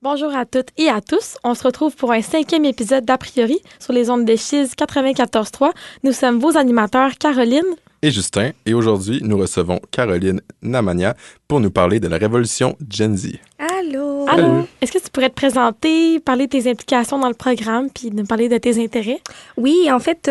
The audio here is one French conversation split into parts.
Bonjour à toutes et à tous. On se retrouve pour un 5e épisode d'A priori sur les ondes de Chiz 94.3. Nous sommes vos animateurs Caroline et Justin. Et aujourd'hui, nous recevons Caroline Namagna pour nous parler de la révolution Gen Z. Allô! Allô! Est-ce que tu pourrais te présenter, parler de tes implications dans le programme puis nous parler de tes intérêts? Oui, en fait,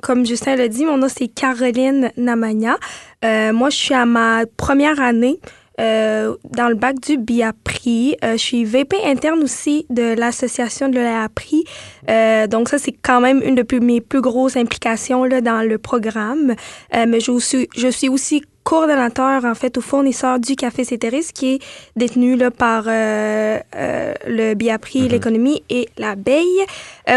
comme Justin l'a dit, mon nom, c'est Caroline Namagna. Moi, je suis à ma première année dans le bac du BIAPRI. Je suis VP interne aussi de l'association de l'APRI. Donc ça, c'est quand même une de mes plus grosses implications là, dans le programme. Mais je suis aussi coordonnateur, en fait, au fournisseur du Café Céteris, qui est détenu là, par le BIAPRI, l'économie et l'abeille.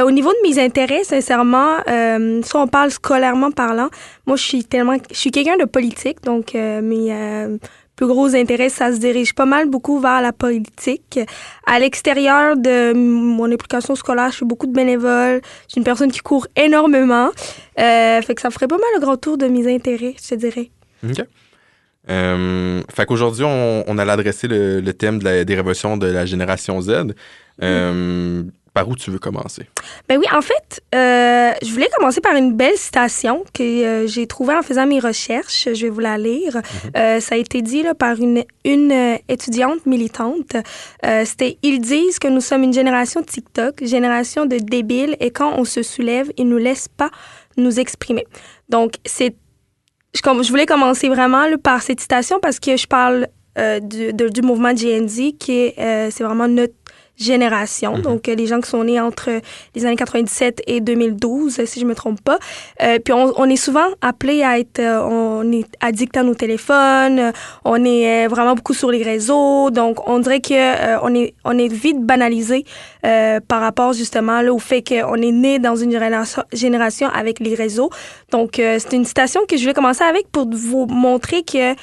Au niveau de mes intérêts, sincèrement, si on parle scolairement parlant, moi, je suis quelqu'un de politique, donc mes plus gros intérêts, ça se dirige pas mal beaucoup vers la politique. À l'extérieur de mon implication scolaire, je fais beaucoup de bénévoles. Je suis une personne qui court énormément. Fait que ça ferait pas mal le grand tour de mes intérêts, je te dirais. OK. Fait qu'aujourd'hui, on allait adresser le thème des révolutions de la génération Z. Par où tu veux commencer? Ben oui, en fait, je voulais commencer par une belle citation que j'ai trouvée en faisant mes recherches. Je vais vous la lire. Ça a été dit là, par une étudiante militante. C'était « Ils disent que nous sommes une génération TikTok, génération de débiles, et quand on se soulève, ils nous laissent pas nous exprimer. » Donc, je voulais commencer vraiment là, par cette citation parce que je parle du mouvement Gen Z qui c'est vraiment notre génération, donc les gens qui sont nés entre les années 97 et 2012, si je me trompe pas. Puis on est souvent appelés à être, on est addict à nos téléphones, on est vraiment beaucoup sur les réseaux, donc on dirait que on est vite banalisé par rapport justement là, au fait qu'on est né dans une génération avec les réseaux. Donc c'est une citation que je vais commencer avec pour vous montrer que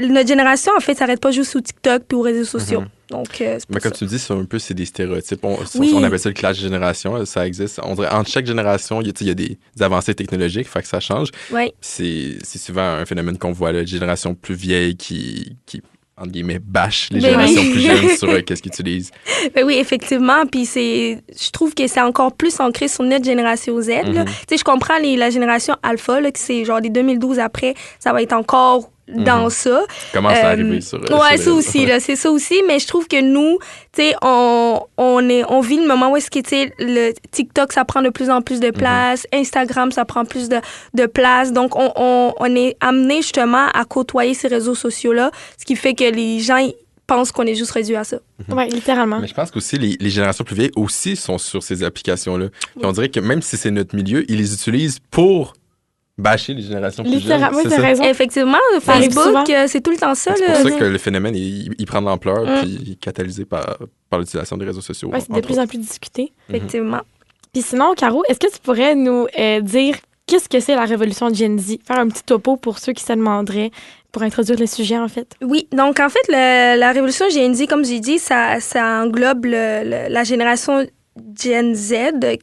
notre génération, en fait, s'arrête pas juste sur TikTok puis aux réseaux sociaux. Donc, mais comme tu dis, c'est des stéréotypes. On appelle ça le clash de génération. Ça existe. On dirait entre chaque génération, il y a des avancées technologiques, fait que ça change. Oui. C'est souvent un phénomène qu'on voit, la génération plus vieille qui entre guillemets, bâche les générations plus jeunes sur qu'est-ce qu'ils utilisent. Ben oui, effectivement. Puis je trouve que c'est encore plus ancré sur notre génération Z. Tu sais, je comprends la génération Alpha, là, que c'est genre les 2012 après, ça va être encore dans ça. Comment ça arrive sur ouais, ça aussi, là, c'est ça aussi. Mais je trouve que nous, tu sais, on vit le moment où est-ce que, tu sais, le TikTok, ça prend de plus en plus de place. Instagram, ça prend plus de place. Donc, on est amené justement à côtoyer ces réseaux sociaux-là, ce qui fait que les gens pensent qu'on est juste réduit à ça. Oui, littéralement. Mais je pense qu'aussi, les générations plus vieilles aussi sont sur ces applications-là. Puis on dirait que même si c'est notre milieu, ils les utilisent pour bâcher les générations plus jeunes. Oui, t'as raison. Effectivement, Facebook, c'est tout le temps ça. C'est pour ça que le phénomène, il prend de l'ampleur puis il est catalysé par l'utilisation des réseaux sociaux. Oui, c'est de plus en plus discuté. Effectivement. Puis sinon, Caro, est-ce que tu pourrais nous dire qu'est-ce que c'est la révolution Gen Z? Faire un petit topo pour ceux qui se demanderaient, pour introduire le sujet, en fait. Oui, donc en fait, la révolution Gen Z, comme j'ai dit, ça englobe la génération Gen Z,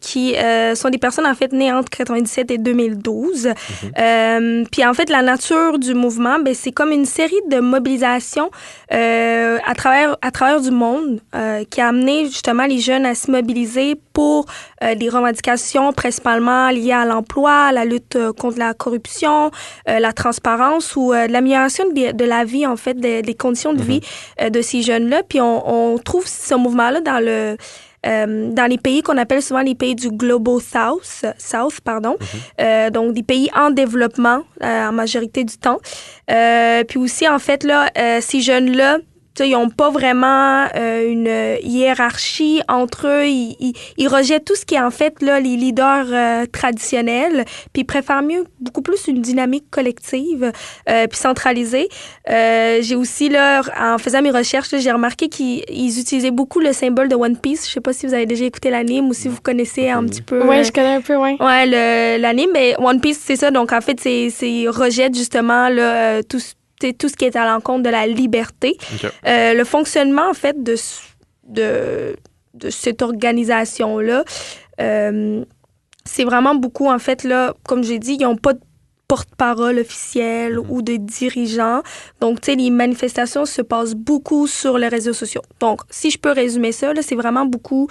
qui sont des personnes, en fait, nées entre 97 et 2012. Puis, en fait, la nature du mouvement, ben, c'est comme une série de mobilisations à travers du monde qui a amené, justement, les jeunes à se mobiliser pour des revendications principalement liées à l'emploi, à la lutte contre la corruption, la transparence ou l'amélioration de la vie, en fait, des conditions de vie de ces jeunes-là. Puis, on trouve ce mouvement-là dans les pays qu'on appelle souvent les pays du Global South, donc des pays en développement en majorité du temps. Puis aussi, en fait, là, ces jeunes-là, ils n'ont pas vraiment une hiérarchie entre eux. Ils rejettent tout ce qui est, en fait, là, les leaders traditionnels, puis ils préfèrent beaucoup plus une dynamique collective, puis centralisée. J'ai aussi, là, en faisant mes recherches, là, j'ai remarqué qu'ils utilisaient beaucoup le symbole de One Piece. Je sais pas si vous avez déjà écouté l'anime ou si vous connaissez un petit peu. Oui, je connais un peu, oui. Ouais, l'anime, mais One Piece, c'est ça. Donc, en fait, c'est rejette justement là, tout ce qui est à l'encontre de la liberté. Okay. Le fonctionnement, en fait, de cette organisation-là, c'est vraiment beaucoup, en fait, là, comme j'ai dit, ils n'ont pas porte-parole officiels ou de dirigeants. Donc, tu sais, les manifestations se passent beaucoup sur les réseaux sociaux. Donc, si je peux résumer ça, là, c'est vraiment beaucoup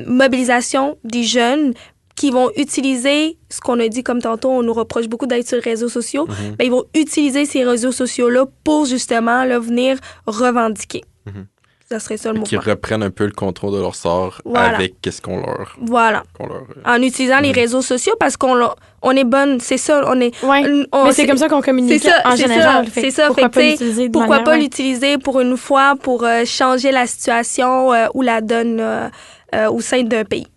mobilisation des jeunes qui vont utiliser ce qu'on a dit comme tantôt, on nous reproche beaucoup d'être sur les réseaux sociaux, ben, ils vont utiliser ces réseaux sociaux-là pour justement là, venir revendiquer. Ça serait ça le mouvement. Qui reprennent un peu le contrôle de leur sort avec qu'est-ce qu'on leur... Voilà. En utilisant les réseaux sociaux parce qu'on est bonne, c'est ça, on est... mais c'est comme ça qu'on communique en général. C'est ça. Pourquoi pas l'utiliser pour une fois pour changer la situation ou la donne au sein d'un pays.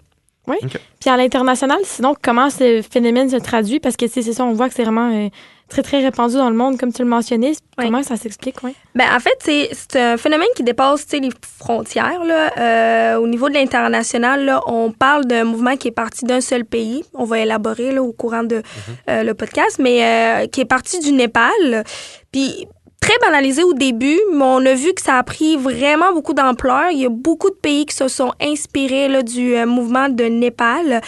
Oui. Okay. Puis à l'international, sinon, comment ce phénomène se traduit? Parce que c'est ça, on voit que c'est vraiment très, très répandu dans le monde, comme tu le mentionnais. Comment ça s'explique? Ben, en fait, c'est un phénomène qui dépasse les frontières. Là. Au niveau de l'international, là, on parle d'un mouvement qui est parti d'un seul pays. On va élaborer là, au courant de le podcast, mais qui est parti du Népal. Puis très banalisé au début, mais on a vu que ça a pris vraiment beaucoup d'ampleur. Il y a beaucoup de pays qui se sont inspirés là, du mouvement de Népal,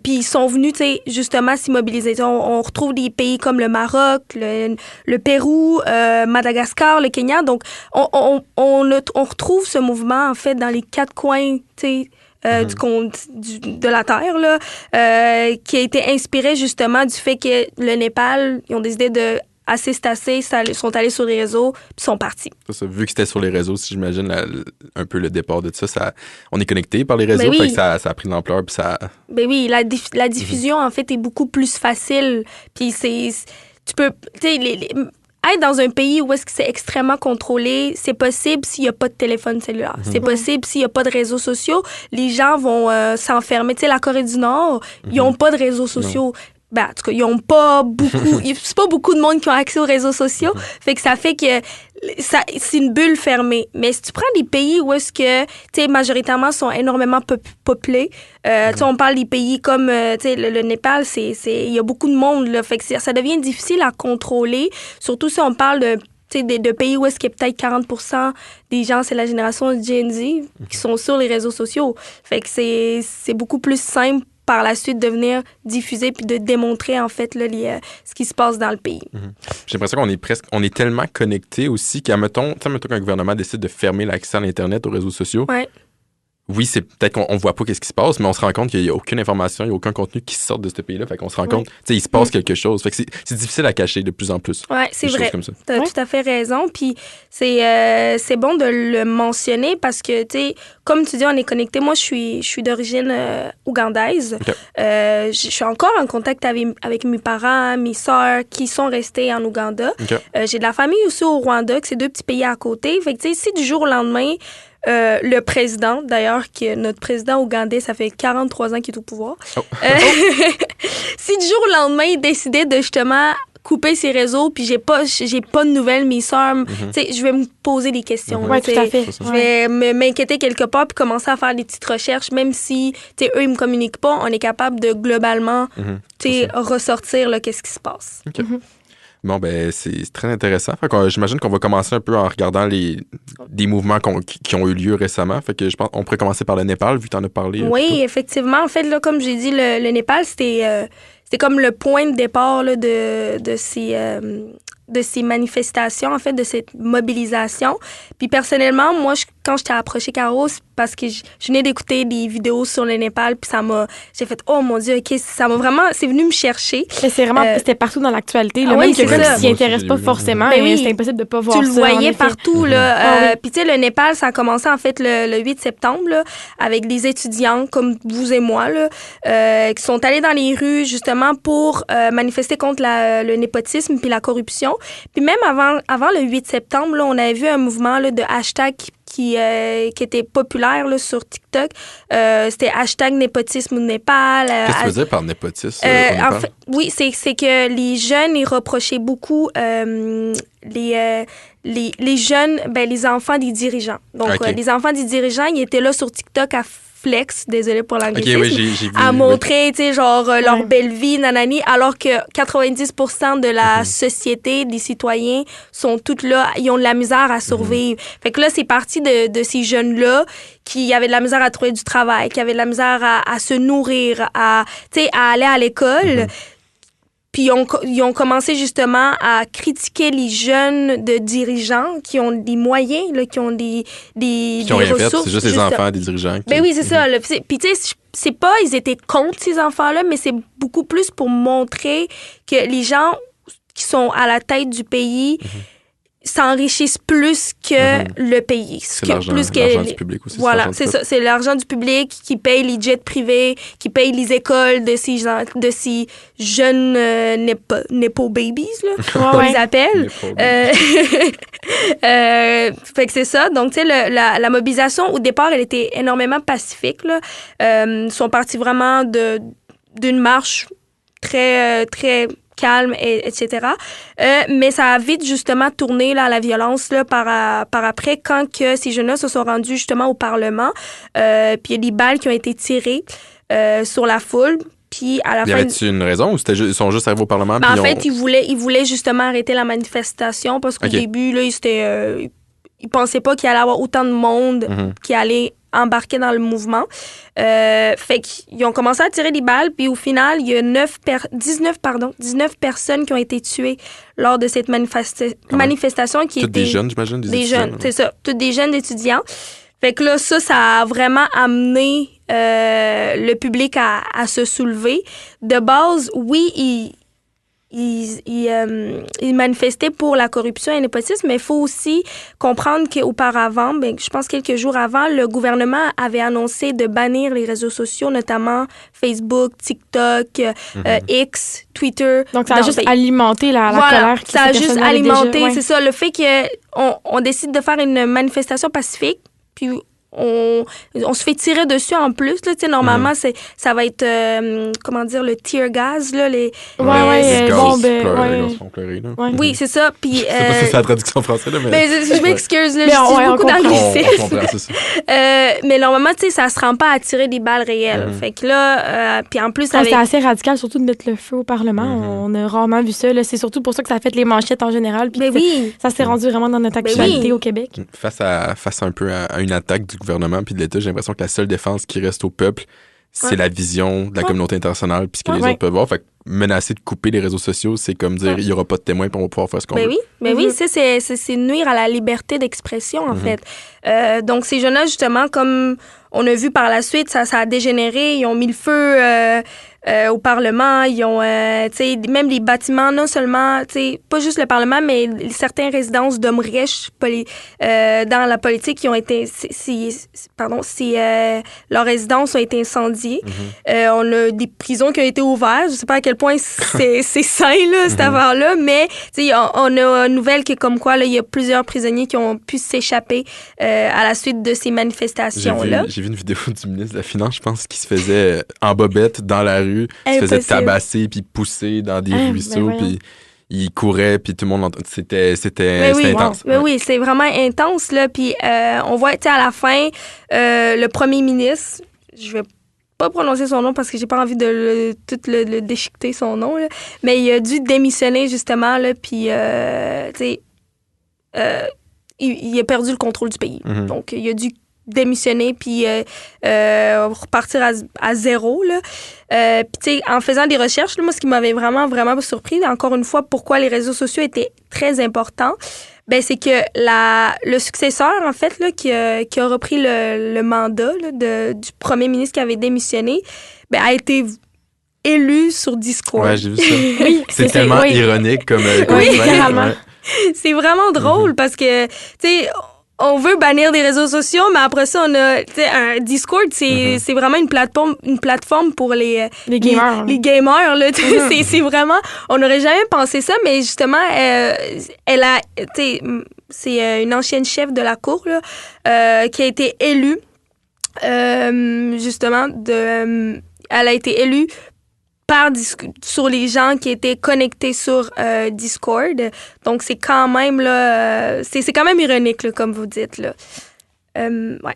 puis ils sont venus, justement, s'immobiliser. On retrouve des pays comme le Maroc, le Pérou, Madagascar, le Kenya. Donc, on retrouve ce mouvement, en fait, dans les 4 coins, de la Terre, là, qui a été inspiré, justement, du fait que le Népal, ils ont décidé de assez, c'est assez, sont allés sur les réseaux, puis sont partis. Ça, vu que c'était sur les réseaux, si j'imagine un peu le départ de ça, on est connecté par les réseaux, fait que ça a pris de l'ampleur, puis ça... Ben oui, la diffusion, en fait, est beaucoup plus facile, puis tu peux, tu sais, être dans un pays où est-ce que c'est extrêmement contrôlé, c'est possible s'il n'y a pas de téléphone cellulaire. C'est possible s'il n'y a pas de réseaux sociaux. Les gens vont s'enfermer. Tu sais, la Corée du Nord, ils n'ont pas de réseaux sociaux. Ben, en tout cas, ils ont pas beaucoup... c'est pas beaucoup de monde qui ont accès aux réseaux sociaux. Fait que ça fait que c'est une bulle fermée. Mais si tu prends des pays où est-ce que, tu sais, majoritairement sont énormément peuplés, tu sais, on parle des pays comme, tu sais, le Népal, il y a beaucoup de monde, là. Fait que ça devient difficile à contrôler. Surtout si on parle de pays où est-ce qu'il y a peut-être 40% des gens, c'est la génération Gen Z, qui sont sur les réseaux sociaux. Fait que c'est beaucoup plus simple par la suite de venir diffuser puis de démontrer, en fait, là, ce qui se passe dans le pays. J'ai l'impression qu'on est tellement connectés aussi mettons qu'un gouvernement décide de fermer l'accès à l'Internet, aux réseaux sociaux. Ouais. Oui, c'est peut-être qu'on voit pas qu'est-ce qui se passe, mais on se rend compte qu'il n'y a aucune information, il n'y a aucun contenu qui sort de ce pays-là. Fait qu'on se rend compte, tu sais, il se passe quelque chose. Fait que c'est difficile à cacher de plus en plus. Oui, c'est vrai. Tu as tout à fait raison. Puis c'est bon de le mentionner parce que, tu sais, comme tu dis, on est connectés. Moi, je suis d'origine ougandaise. Okay. Je suis encore en contact avec mes parents, mes sœurs qui sont restés en Ouganda. Okay. J'ai de la famille aussi au Rwanda, que c'est 2 petits pays à côté. Fait que, tu sais, si du jour au lendemain, le président, d'ailleurs, notre président ougandais, ça fait 43 ans qu'il est au pouvoir. Si du jour au lendemain, il décidait de justement couper ses réseaux, puis j'ai pas de nouvelles, mes sœurs, tu sais, je vais me poser des questions. Oui, tout à fait. Je vais m'inquiéter quelque part, puis commencer à faire des petites recherches, même si, tu sais, eux, ils me communiquent pas, on est capable de globalement, tu sais, ressortir, là, qu'est-ce qui se passe. Okay. Bon, ben, c'est très intéressant. Fait que, j'imagine qu'on va commencer un peu en regardant des mouvements qui ont eu lieu récemment. Fait que je pense qu'on pourrait commencer par le Népal, vu que tu en as parlé. Oui, effectivement. En fait, là, comme j'ai dit, le Népal, c'était comme le point de départ là, de ces manifestations, en fait, de cette mobilisation. Puis personnellement, moi, quand je t'ai approché, Caro, c'est parce que je venais d'écouter des vidéos sur le Népal, puis j'ai fait, oh mon Dieu, OK, ça m'a vraiment, c'est venu me chercher. Mais c'est vraiment, c'était partout dans l'actualité. Là, même quelqu'un qui s'y intéresse pas forcément, mais c'est impossible de pas voir ça. Tu le voyais partout, là. Puis tu sais, le Népal, ça a commencé, en fait, le 8 septembre, là, avec des étudiants comme vous et moi, là, qui sont allés dans les rues, justement, pour manifester contre le népotisme puis la corruption. Puis même avant le 8 septembre, là, on avait vu un mouvement là, de hashtag qui était populaire là, sur TikTok. C'était hashtag népotisme au Népal. Qu'est-ce que tu veux dire par népotisme en fait, oui, c'est que les jeunes, ils reprochaient beaucoup les jeunes, les enfants des dirigeants. Donc, les enfants des dirigeants, ils étaient là sur TikTok à flex, désolé pour l'anglicisme, j'ai vu, à montrer, tu sais, genre, leur belle vie, nanani, alors que 90% de la société, des citoyens, sont toutes là, ils ont de la misère à survivre. Fait que là, c'est parti de ces jeunes-là qui avaient de la misère à trouver du travail, qui avaient de la misère à se nourrir, à aller à l'école. Puis ils ont commencé justement à critiquer les jeunes de dirigeants qui ont des moyens, là, qui ont des Qui ont rien fait, ressources. c'est juste les enfants des dirigeants. Ben oui, c'est ça. Là. Puis tu sais, c'est pas ils étaient contre ces enfants-là, mais c'est beaucoup plus pour montrer que les gens qui sont à la tête du pays s'enrichissent plus que le pays. C'est l'argent du public aussi. Voilà, c'est ça. C'est l'argent du public qui paye les jets privés, qui paye les écoles de ces jeunes Nepo babies, là, on les appelle. Fait que c'est ça. Donc, tu sais, la mobilisation, au départ, elle était énormément pacifique, là. Ils sont partis vraiment d'une marche très, très calme, etc. Mais ça a vite, justement, tourné là, à la violence là, par après, quand que ces jeunes-là se sont rendus, justement, au Parlement. Puis il y a des balles qui ont été tirées sur la foule. Puis à la fin... Y avait-tu une raison ou ils sont juste arrivés au Parlement? En fait, ils voulaient justement arrêter la manifestation parce qu'au début, là, ils pensaient pas qu'il allait y avoir autant de monde qui allait embarquer dans le mouvement. Fait qu'ils ont commencé à tirer des balles, puis au final, il y a 19 personnes qui ont été tuées lors de cette manifestation qui était... Toutes des jeunes, j'imagine? Des jeunes, c'est ça. Toutes des jeunes étudiants. Fait que là, ça a vraiment amené le public à se soulever. De base, oui, ils manifestaient pour la corruption et le népotisme, mais il faut aussi comprendre qu'auparavant, je pense quelques jours avant, le gouvernement avait annoncé de bannir les réseaux sociaux, notamment Facebook, TikTok, X, Twitter. Donc, ça a juste alimenté la colère qui ça a juste alimenté, déjà, c'est ça, le fait qu'on décide de faire une manifestation pacifique, puis on se fait tirer dessus en plus. Là, normalement, ça va être, comment dire, le tear gas. Là, les bombes. Les gars sont pleurés. Oui, c'est ça. Puis, je sais pas si c'est la traduction française, mais... je m'excuse, là, je dis beaucoup d'anglicisme. Mais normalement, ça se rend pas à tirer des balles réelles. Fait que là, puis en plus... C'était assez radical, surtout de mettre le feu au Parlement. On a rarement vu ça. Là. C'est surtout pour ça que ça a fait les manchettes en général. Puis ça s'est rendu vraiment dans notre actualité au Québec. Face un peu à une attaque du gouvernement puis de l'État, j'ai l'impression que la seule défense qui reste au peuple, c'est la vision de la communauté internationale puis ce que les autres peuvent voir. Fait que menacer de couper les réseaux sociaux, c'est comme dire il n'y aura pas de témoins puis on va pouvoir faire ce qu'on veut. Oui, c'est nuire à la liberté d'expression, en fait. Donc, ces jeunes-là, justement, comme on a vu par la suite, ça a dégénéré. Ils ont mis le feu au Parlement. Ils ont, même les bâtiments, non seulement, pas juste le Parlement, mais certaines résidences d'hommes riches dans la politique qui ont été, leurs résidences ont été incendiées. On a des prisons qui ont été ouvertes. Je sais pas à quel point c'est sain, là, cette affaire-là, mais on a une nouvelle qui est comme quoi, là, il y a plusieurs prisonniers qui ont pu s'échapper à la suite de ces manifestations-là. J'ai vu une vidéo du ministre de la Finance, je pense, qui se faisait en bobette dans la rue, qui se faisait tabasser puis pousser dans des ruisseaux, puis il courait, puis tout le monde l'entendait. C'était intense. Oui, c'est vraiment intense, là. Puis on voit, à la fin, le premier ministre, je vais pas prononcer son nom parce que j'ai pas envie de le déchiqueter son nom, là, mais il a dû démissionner, justement, là, puis, il a perdu le contrôle du pays. Donc, il a dû démissionner puis repartir à zéro, là. Puis, tu sais, en faisant des recherches, là, moi, ce qui m'avait vraiment, vraiment surpris, encore une fois, pourquoi les réseaux sociaux étaient très importants, c'est que le successeur, en fait, là, qui a repris le mandat là, du premier ministre qui avait démissionné, a été élu sur Discord. Ouais, j'ai vu ça. Oui, c'est tellement ironique comme vraiment. C'est vraiment drôle parce que, tu sais, on veut bannir des réseaux sociaux, mais après ça, on a, tu sais, un Discord, c'est vraiment une plateforme pour les gamers. Les gamers, là. C'est vraiment, on n'aurait jamais pensé ça, mais justement, elle a, tu sais, c'est une ancienne chef de la cour, là, qui a été élue, justement, elle a été élue sur les gens qui étaient connectés sur Discord. Donc, c'est quand même, là, c'est quand même ironique, là, comme vous dites, là. Ouais.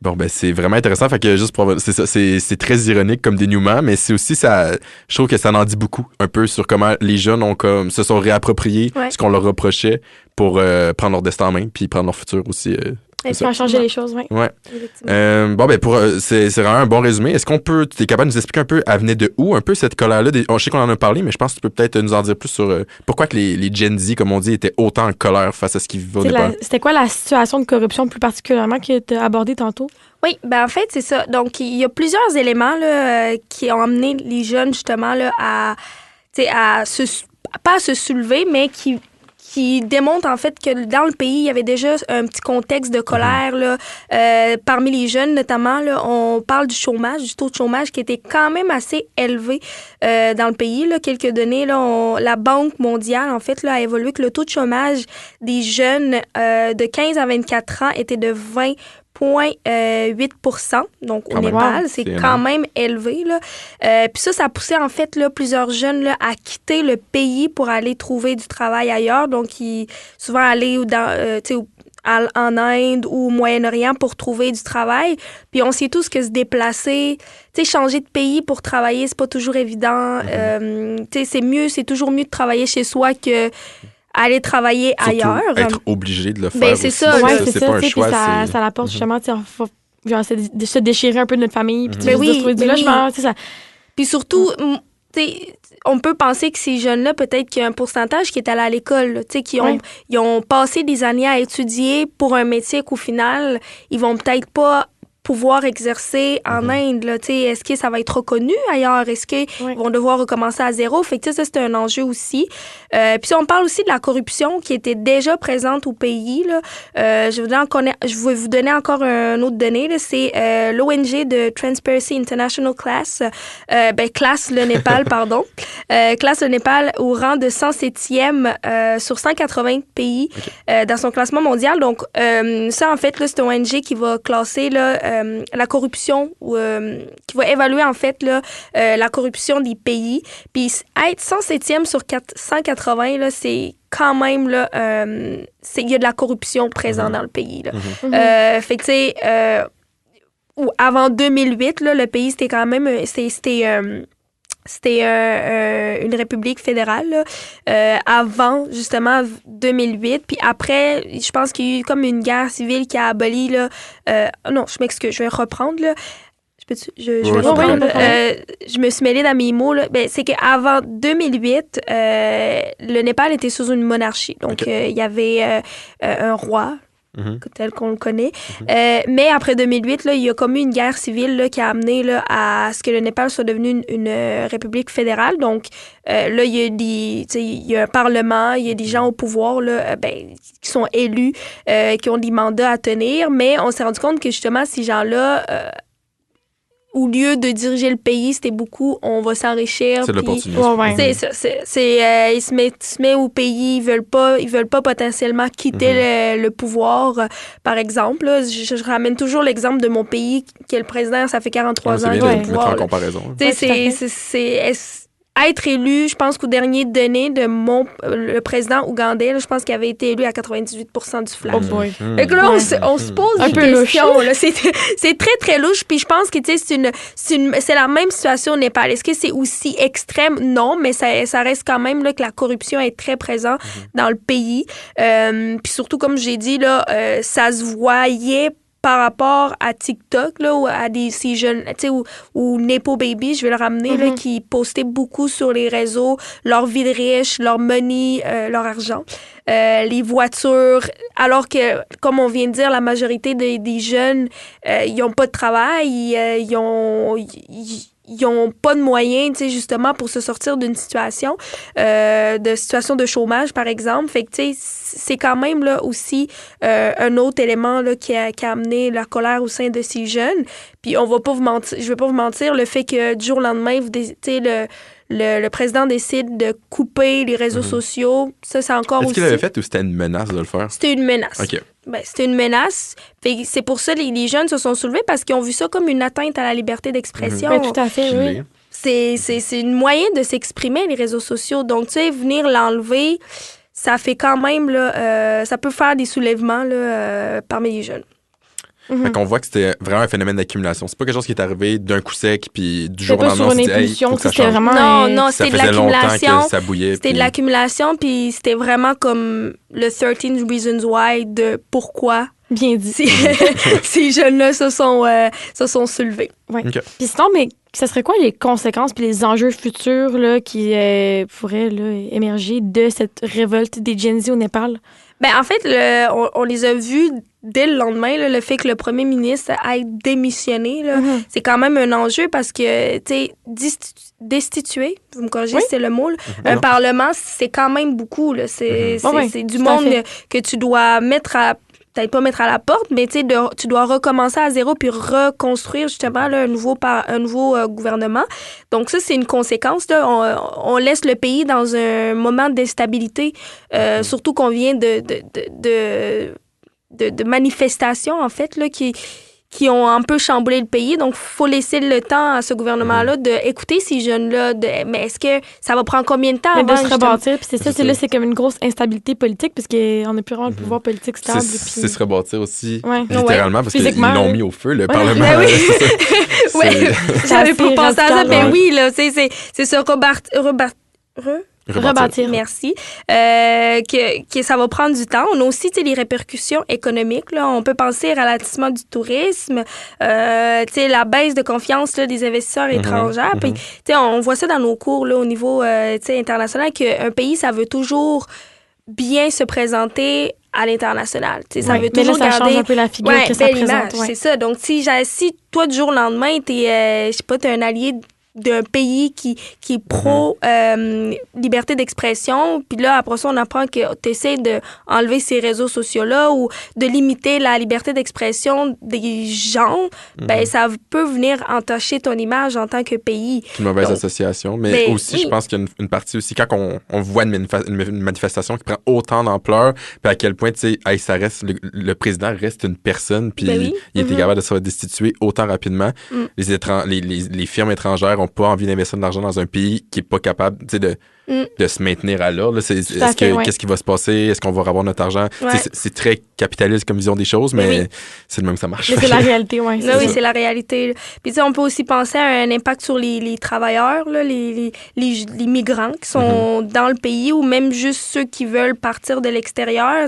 Bon, c'est vraiment intéressant. Fait que juste c'est ça, c'est très ironique comme dénouement, mais c'est aussi ça. Je trouve que ça en dit beaucoup un peu sur comment les jeunes se sont réappropriés ce qu'on leur reprochait pour prendre leur destin en main puis prendre leur futur aussi Faire changer les choses, oui. Ouais. Bon, ben, c'est vraiment un bon résumé. Est-ce qu'on peut, tu es capable de nous expliquer un peu, elle venait de où, un peu, cette colère-là? Je sais qu'on en a parlé, mais je pense que tu peux peut-être nous en dire plus sur pourquoi que les Gen Z, comme on dit, étaient autant en colère face à ce qui vivait au départ. C'était quoi la situation de corruption plus particulièrement que tu as abordée tantôt? Oui, ben en fait, c'est ça. Donc, il y a plusieurs éléments là, qui ont amené les jeunes, justement, là, pas à se soulever, mais qui démontrent en fait que dans le pays, il y avait déjà un petit contexte de colère là, parmi les jeunes, notamment. Là, on parle du chômage, du taux de chômage qui était quand même assez élevé dans le pays. Là. Quelques données, là, la Banque mondiale, en fait, là, a évolué que le taux de chômage des jeunes de 15 à 24 ans était de 20,8%. Donc, au Népal, c'est quand même élevé. Là. Puis ça poussait en fait là, plusieurs jeunes là, à quitter le pays pour aller trouver du travail ailleurs. Donc, ils souvent aller en Inde ou au Moyen-Orient pour trouver du travail. Puis on sait tous que se déplacer, changer de pays pour travailler, c'est pas toujours évident. C'est toujours mieux de travailler chez soi que aller travailler surtout ailleurs. Être obligé de le faire. Ben, c'est ça. C'est pas un choix. Ça l'apporte justement, se déchirer un peu de notre famille, puis trouver du logement, ça. Puis surtout, on peut penser que ces jeunes-là, peut-être qu'il y a un pourcentage qui est allé à l'école, ils ont passé des années à étudier pour un métier qu'au final, ils vont peut-être pas pouvoir exercer en Inde. Là, est-ce que ça va être reconnu ailleurs? Est-ce qu'ils vont devoir recommencer à zéro? Fait que ça, c'est un enjeu aussi. Puis on parle aussi de la corruption qui était déjà présente au pays. Là. Je vais vous donner encore une autre donnée. Là. C'est l'ONG de Transparency International classe le Népal, pardon. Classe le Népal au rang de 107e sur 180 pays dans son classement mondial. Donc, ça, en fait, là, c'est une ONG qui va classer là, la corruption, qui va évaluer en fait là, la corruption des pays. Puis être 107e sur 180, là, c'est quand même, là, il y a de la corruption présente dans le pays. Là. Fait que, tu sais, avant 2008, là, le pays, c'était quand même... C'était une république fédérale là, avant, justement, 2008. Puis après, je pense qu'il y a eu comme une guerre civile qui a aboli... Là, non, je m'excuse, je vais reprendre. Là. Je vais reprendre. Je me suis mêlée dans mes mots. Là. C'est qu'avant 2008, le Népal était sous une monarchie. Donc, il y avait un roi, tel qu'on le connaît. Mais après 2008, là, il y a comme eu une guerre civile là, qui a amené là, à ce que le Népal soit devenu une république fédérale. Donc, là, il y a un parlement, il y a des gens au pouvoir là, qui sont élus, qui ont des mandats à tenir. Mais on s'est rendu compte que, justement, ces gens-là... au lieu de diriger le pays, c'était beaucoup on va s'enrichir. C'est l'opportunisme. C'est ça. Ils se mettent au pays, ils veulent pas potentiellement quitter le pouvoir. Par exemple, là, je ramène toujours l'exemple de mon pays, qui est le président, ça fait 43 ans qu'il est au pouvoir. Mettre en comparaison. Être élu, je pense qu'au dernier donné de le président ougandais, là, je pense qu'il avait été élu à 98% du flash. Fait que là, on se pose des questions. Là. C'est très, très louche. Puis je pense que c'est la même situation au Népal. Est-ce que c'est aussi extrême? Non, mais ça reste quand même là, que la corruption est très présente dans le pays. Puis surtout, comme j'ai dit, là, ça se voyait par rapport à TikTok, là, ou à ces jeunes, tu sais, ou Nepo Baby, je vais le ramener, là, qui postaient beaucoup sur les réseaux, leur vie de riche, leur money, leur argent, les voitures, alors que, comme on vient de dire, la majorité des jeunes, ils n'ont pas de travail, ils ont pas de moyens, tu sais, justement, pour se sortir d'une situation de chômage, par exemple. Fait que, tu sais, c'est quand même, là, aussi un autre élément, là, qui a amené la colère au sein de ces jeunes. Puis, je vais pas vous mentir, le fait que, du jour au lendemain, tu sais, le président décide de couper les réseaux sociaux, ça, c'est encore aussi... Est-ce qu'il l'avait fait ou c'était une menace de le faire? C'était une menace. OK. C'était une menace. C'est pour ça que les jeunes se sont soulevés, parce qu'ils ont vu ça comme une atteinte à la liberté d'expression. Oui, tout à fait, oui. C'est une moyen de s'exprimer, les réseaux sociaux. Donc, tu sais, venir l'enlever, ça fait quand même, là, ça peut faire des soulèvements là, parmi les jeunes. Fait qu'on voit que c'était vraiment un phénomène d'accumulation. C'est pas quelque chose qui est arrivé d'un coup sec, puis du jour au lendemain, on s'est dit, hey, faut que ça change. Non, c'était de l'accumulation. Ça bouillait. C'était de l'accumulation, puis c'était vraiment comme le 13 Reasons Why de pourquoi Bien dit. Ces jeunes-là se sont soulevés. Ouais. Okay. Puis sinon, mais ça serait quoi les conséquences puis les enjeux futurs là, qui pourraient là, émerger de cette révolte des Gen Z au Népal? Ben, en fait, on les a vus dès le lendemain, là, le fait que le premier ministre ait démissionné, là, c'est quand même un enjeu parce que, tu sais, destituer, vous me corrigez, c'est le mot, là, un parlement, c'est quand même beaucoup. Là, c'est du monde que tu dois mettre à... peut-être pas mettre à la porte, mais tu dois recommencer à zéro puis reconstruire justement là, un nouveau gouvernement. Donc ça, c'est une conséquence. Là. On laisse le pays dans un moment d'instabilité, surtout qu'on vient de manifestations, en fait, là, qui ont un peu chamboulé le pays. Donc, il faut laisser le temps à ce gouvernement-là d'écouter ces jeunes-là. Mais est-ce que ça va prendre combien de temps avant de se rebâtir? Puis c'est comme une grosse instabilité politique parce qu'on n'a plus vraiment le pouvoir politique stable. C'est se rebâtir aussi, littéralement, parce qu'ils l'ont mis au feu, le Parlement. Ben oui, j'avais pas pensé à ça. Mais oui, là, c'est se rebâtir. Merci. Que ça va prendre du temps. On a aussi les répercussions économiques. Là. On peut penser au ralentissement du tourisme, la baisse de confiance là, des investisseurs étrangers. Puis, on voit ça dans nos cours là, au niveau international, qu'un pays, ça veut toujours bien se présenter à l'international. Ça veut toujours ça change un peu la figure que ça présente. C'est ça. Donc, si toi, du jour au lendemain, t'es un allié d'un pays qui est pro liberté d'expression, puis là, après ça, on apprend que tu essaies d'enlever ces réseaux sociaux-là ou de limiter la liberté d'expression des gens, ben ça peut venir entacher ton image en tant que pays. C'est une mauvaise association, mais aussi, je pense qu'il y a une partie aussi, quand on voit une manifestation qui prend autant d'ampleur, puis à quel point, tu sais, ça reste, le président reste une personne, puis il était capable de se destituer autant rapidement. Les firmes étrangères n'ont pas envie d'investir de l'argent dans un pays qui n'est pas capable de se maintenir à l'ordre. Qu'est-ce qui va se passer? Est-ce qu'on va avoir notre argent? C'est très capitaliste comme vision des choses, mais c'est le même que ça marche. Mais c'est la réalité, oui. C'est la réalité. Puis on peut aussi penser à un impact sur les travailleurs, là, les migrants qui sont dans le pays ou même juste ceux qui veulent partir de l'extérieur.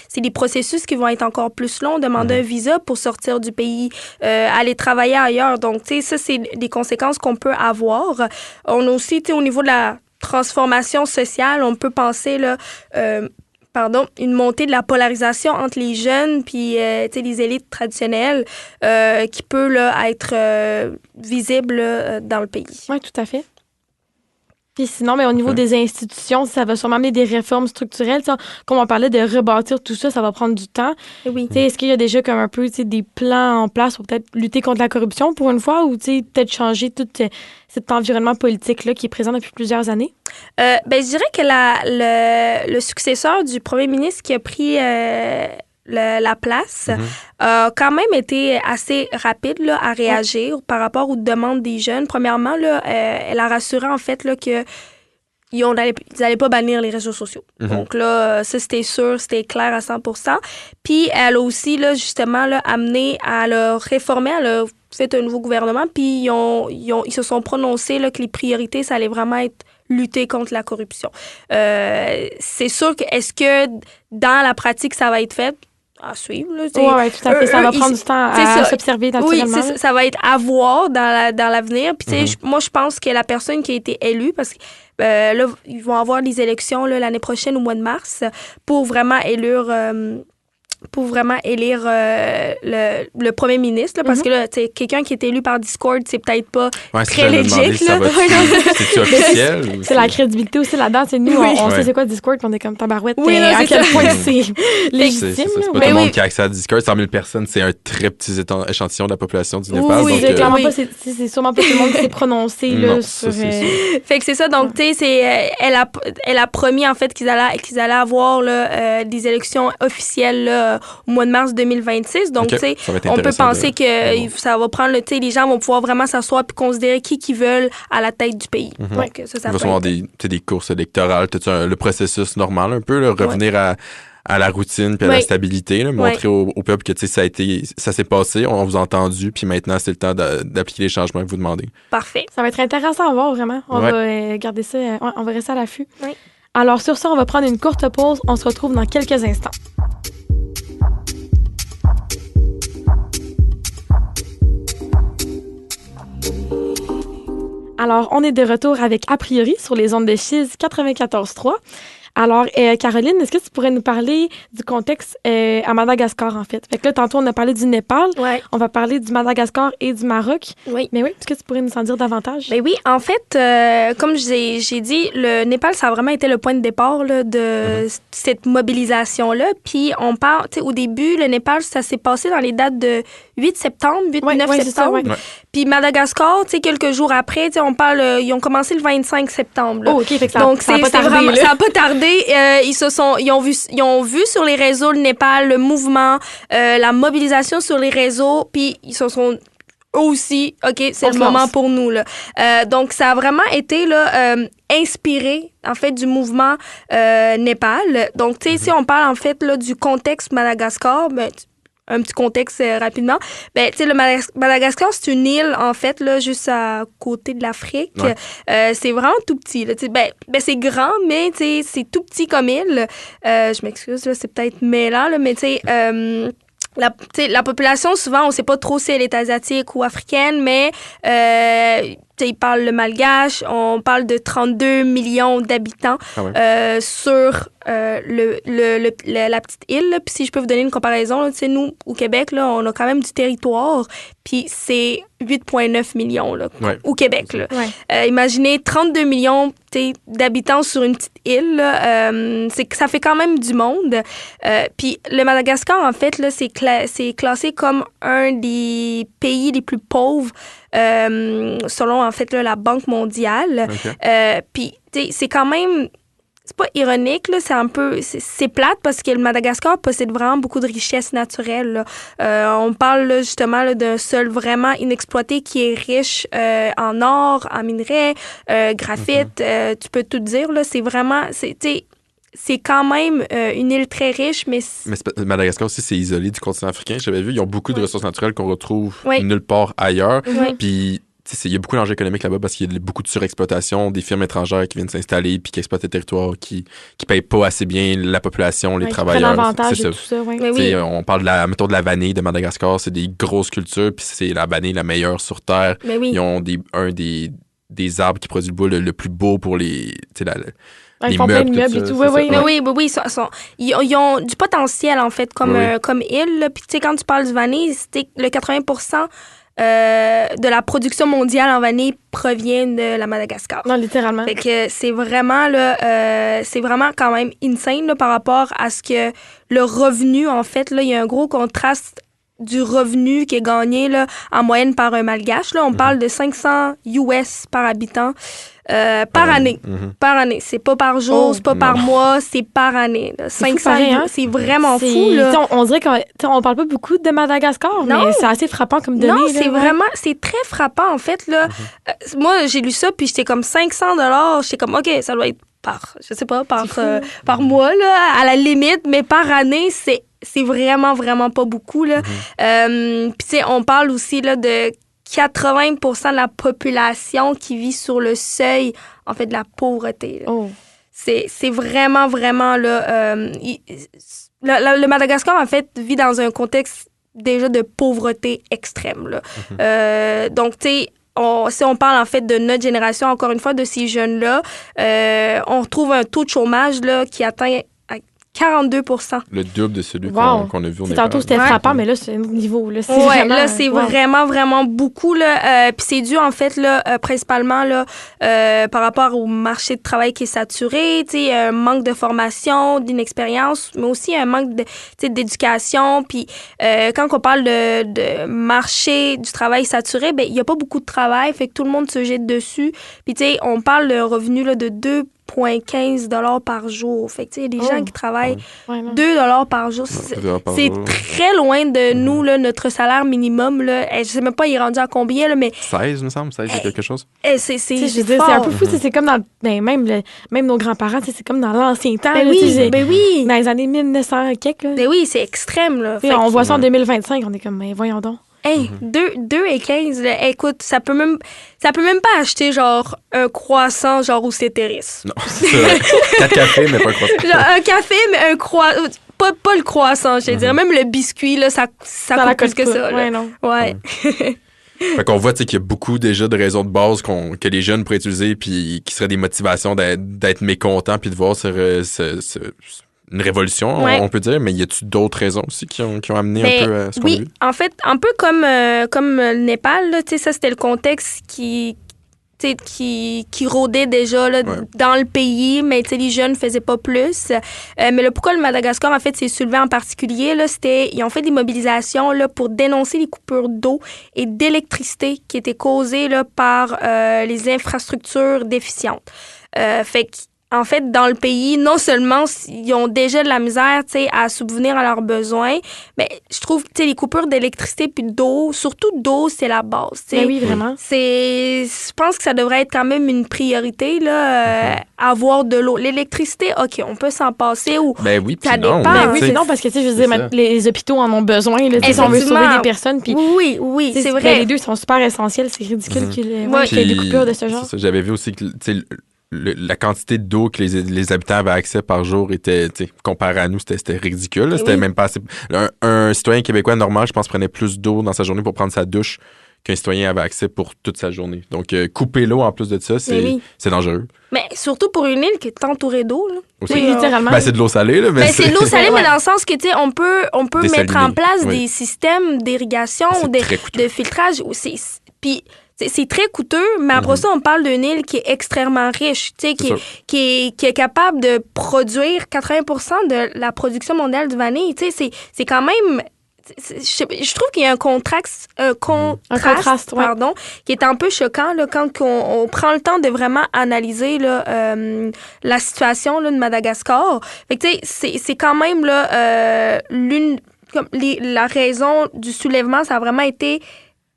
C'est des processus qui vont être encore plus longs, demander un visa pour sortir du pays, aller travailler ailleurs. Donc, ça, c'est des conséquences qu'on peut avoir. On a aussi, au niveau de la transformation sociale, on peut penser là, une montée de la polarisation entre les jeunes puis les élites traditionnelles qui peut là, être visible dans le pays. Oui, tout à fait. Puis sinon, mais au niveau des institutions, ça va sûrement amener des réformes structurelles. Comme on parlait de rebâtir tout ça, ça va prendre du temps. Oui. Est-ce qu'il y a déjà comme un peu des plans en place pour peut-être lutter contre la corruption pour une fois ou peut-être changer tout cet environnement politique-là qui est présent depuis plusieurs années? Je dirais que le successeur du premier ministre qui a pris la place a quand même été assez rapide là, à réagir par rapport aux demandes des jeunes. Premièrement, là, elle a rassuré en fait là, que ils n'allaient pas bannir les réseaux sociaux. Donc là, ça, c'était sûr, c'était clair à 100%. Puis elle a aussi, là, justement, là, amené à le réformer, elle a fait un nouveau gouvernement, puis ils se sont prononcés là, que les priorités, ça allait vraiment être lutter contre la corruption. C'est sûr que, est-ce que dans la pratique, ça va être fait? À suivre. Oui, tout à fait. Ça va prendre du temps à s'observer naturellement. Oui, ça va être à voir dans l'avenir. Puis, moi, je pense que la personne qui a été élue, parce que là, ils vont avoir les élections là, l'année prochaine au mois de mars pour vraiment élire le premier ministre, là, parce que là, quelqu'un qui est élu par Discord, c'est peut-être pas très legit. C'est officiel? C'est la crédibilité aussi là-dedans. Nous, on sait c'est quoi Discord, puis on est comme tabarouette. À quel point c'est légitime. C'est pas tout le monde qui a accès à Discord. 100 000 personnes, c'est un très petit échantillon de la population du Népal. Oui, clairement pas. C'est sûrement pas tout le monde qui s'est prononcé là, sur... Fait que c'est ça. Donc, tu sais, elle a promis, en fait, qu'ils allaient avoir là, des élections officielles là, au mois de mars 2026. Donc, tu sais, on peut penser que ça va prendre le... Tu sais, les gens vont pouvoir vraiment s'asseoir puis considérer qui veulent à la tête du pays. Donc, ça il va y avoir des courses électorales, le processus normal un peu, là, revenir à la routine puis à la stabilité, là, montrer au peuple que ça s'est passé, on vous a entendu, puis maintenant, c'est le temps d'appliquer les changements que vous demandez. Parfait. Ça va être intéressant à voir, vraiment. On va garder ça, on va rester à l'affût. Oui. Alors, sur ça, on va prendre une courte pause. On se retrouve dans quelques instants. Alors, on est de retour avec A priori sur les ondes de Chiz 94.3. Alors, Caroline, est-ce que tu pourrais nous parler du contexte à Madagascar, en fait? Fait que là, tantôt, on a parlé du Népal. Ouais. On va parler du Madagascar et du Maroc. Oui. Mais oui, est-ce que tu pourrais nous en dire davantage? Ben oui, en fait, comme j'ai dit, le Népal, ça a vraiment été le point de départ là, de cette mobilisation-là. Puis, on parle, tu sais, au début, le Népal, ça s'est passé dans les dates de 8 septembre, 8-9 septembre. Ça, Puis Madagascar, tu sais, quelques jours après, tu sais, on parle, ils ont commencé le 25 septembre. Là. Oh, OK, fait que donc, ça a pas tardé. Vraiment, ça a pas tardé. Ils ont vu sur les réseaux le Népal, le mouvement, la mobilisation sur les réseaux, puis ils se sont eux aussi, OK, c'est le moment pour nous. Là. Donc, ça a vraiment été là, inspiré, en fait, du mouvement Népal. Donc, tu sais, si on parle, en fait, là, du contexte Madagascar, ben, un petit contexte rapidement. Ben, tu sais, le Madagascar, c'est une île, en fait, là, juste à côté de l'Afrique. Ouais. C'est vraiment tout petit. Là, ben, c'est grand, mais c'est tout petit comme île. Je m'excuse, là, c'est peut-être mêlant, là, mais tu sais... la population, souvent, on ne sait pas trop si elle est asiatique ou africaine, mais ils parlent le malgache. On parle de 32 millions d'habitants sur la petite île. Puis si je peux vous donner une comparaison, là, nous, au Québec, là, on a quand même du territoire, puis c'est 8,9 millions là, au Québec. Là. Ouais. Imaginez 32 millions d'habitants sur une petite île. Là, ça fait quand même du monde. Puis le Madagascar, en fait, là, c'est classé comme un des pays les plus pauvres selon, en fait, là, la Banque mondiale. Okay. Puis, c'est quand même... C'est pas ironique, là, c'est un peu... C'est plate parce que le Madagascar possède vraiment beaucoup de richesses naturelles. On parle là, justement là, d'un sol vraiment inexploité qui est riche en or, en minerais, graphite, tu peux tout dire. Là, c'est vraiment... C'est quand même une île très riche, mais Madagascar aussi, c'est isolé du continent africain. J'avais vu, ils ont beaucoup de ressources naturelles qu'on retrouve nulle part ailleurs. Puis, il y a beaucoup d'enjeux économiques là-bas parce qu'il y a beaucoup de surexploitation, des firmes étrangères qui viennent s'installer puis qui exploitent le territoire, qui payent pas assez bien la population, les travailleurs. C'est ça. Tout ça on parle de la vanille de Madagascar, c'est des grosses cultures, puis c'est la vanille la meilleure sur Terre. Ils ont un des arbres qui produit le bois le plus beau pour les ils font plein de meubles et tout. Oui. Ils ont du potentiel, en fait, comme île. Puis, tu sais, quand tu parles du vanille, le 80% de la production mondiale en vanille provient de la Madagascar. Non, littéralement. Fait que c'est vraiment, là, c'est vraiment quand même insane là, par rapport à ce que le revenu, en fait, là, il y a un gros contraste du revenu qui est gagné là, en moyenne par un malgache. Là, on parle de 500 US par habitant. Par année. Par année. C'est pas par jour, c'est pas par mois, c'est par année. Là. 500, c'est vraiment fou. Là. On dirait qu'on parle pas beaucoup de Madagascar, mais c'est assez frappant comme donnée. Non, c'est vraiment, c'est très frappant, en fait. Là. Moi, j'ai lu ça, puis j'étais comme $500. J'étais comme, OK, ça doit être par mois, là, à la limite, mais par année, c'est vraiment, vraiment pas beaucoup. Là. Puis, tu sais, on parle aussi là, de 80% de la population qui vit sur le seuil, en fait, de la pauvreté. C'est vraiment, vraiment, là... le Madagascar, en fait, vit dans un contexte déjà de pauvreté extrême, là. Donc, tu sais, si on parle, en fait, de notre génération, encore une fois, de ces jeunes-là, on retrouve un taux de chômage, là, qui atteint 42%. Le double de celui qu'on a vu au Népal. Tantôt, c'était frappant, mais là, c'est un autre niveau. Là, c'est vraiment, vraiment beaucoup. Puis c'est dû, en fait, là, principalement là, par rapport au marché de travail qui est saturé, un manque de formation, d'inexpérience, mais aussi un manque d'éducation. Puis quand on parle de marché du travail saturé, ben il n'y a pas beaucoup de travail, fait que tout le monde se jette dessus. Puis, on parle de revenus là, de 2,15 $ par jour. Fait que, tu sais, des gens qui travaillent 2 $ par jour. C'est très loin de nous, là, notre salaire minimum. Là. Je sais même pas, il est rendu à combien, là, mais... 16, me semble. 16, c'est quelque chose. C'est un peu fou. C'est comme dans... même nos grands-parents, c'est comme dans l'ancien temps. Ben oui. Dans les années 1900 quelques. Ben oui, c'est extrême, là. On voit ça en 2025, on est comme, voyons donc. Hey, 2,15 $, écoute, ça peut même pas acheter, genre, un croissant, genre, au Céteris. Non, c'est ça. 4 cafés, mais pas un croissant. Genre, un café, mais un croissant. Pas le croissant, je veux dire. Même le biscuit, là, ça coûte plus que ça. Ouais, non. Ouais. Fait qu'on voit, tu sais, qu'il y a beaucoup déjà de raisons de base que les jeunes pourraient utiliser, puis qui seraient des motivations d'être mécontents, puis de voir une révolution, on peut dire, mais y a-tu d'autres raisons aussi qui ont amené un peu à ce qu'on a vu? Oui, en fait, un peu comme le Népal, là, ça, c'était le contexte qui rôdait déjà là, dans le pays, mais les jeunes ne faisaient pas plus. Mais là, pourquoi le Madagascar, en fait, s'est soulevé en particulier, là, ils ont fait des mobilisations là, pour dénoncer les coupures d'eau et d'électricité qui étaient causées là, par les infrastructures déficientes. Fait que en fait, dans le pays, non seulement ils ont déjà de la misère, à subvenir à leurs besoins, mais je trouve que les coupures d'électricité puis d'eau, surtout d'eau, c'est la base. Ben oui, vraiment. Je pense que ça devrait être quand même une priorité, là, avoir de l'eau. L'électricité, OK, on peut s'en passer ou ben oui, ça non, dépend. Ben oui, c'est non, parce que, je veux dire, les hôpitaux en ont besoin, là, si on veut sauver des personnes. Puis, oui, c'est vrai. Ben, les deux sont super essentiels. C'est ridicule qu'il y ait des coupures de ce genre. J'avais vu aussi que, la quantité d'eau que les habitants avaient accès par jour était, comparé à nous, c'était ridicule. C'était même pas assez. Un citoyen québécois normal, je pense, prenait plus d'eau dans sa journée pour prendre sa douche qu'un citoyen avait accès pour toute sa journée. Donc, couper l'eau en plus de ça, c'est dangereux. Mais surtout pour une île qui est entourée d'eau. Là. Oui, littéralement. Ben, c'est de l'eau salée. Là, mais c'est de l'eau salée, mais dans le sens que, on peut mettre en place des systèmes d'irrigation, de filtrage. Puis, c'est très coûteux, mais après ça, on parle d'une île qui est extrêmement riche, qui est capable de produire 80% de la production mondiale du vanille. C'est quand même... Je trouve qu'il y a un contraste, qui est un peu choquant là, quand on prend le temps de vraiment analyser là, la situation là, de Madagascar. Fait que, c'est quand même là, la raison du soulèvement, ça a vraiment été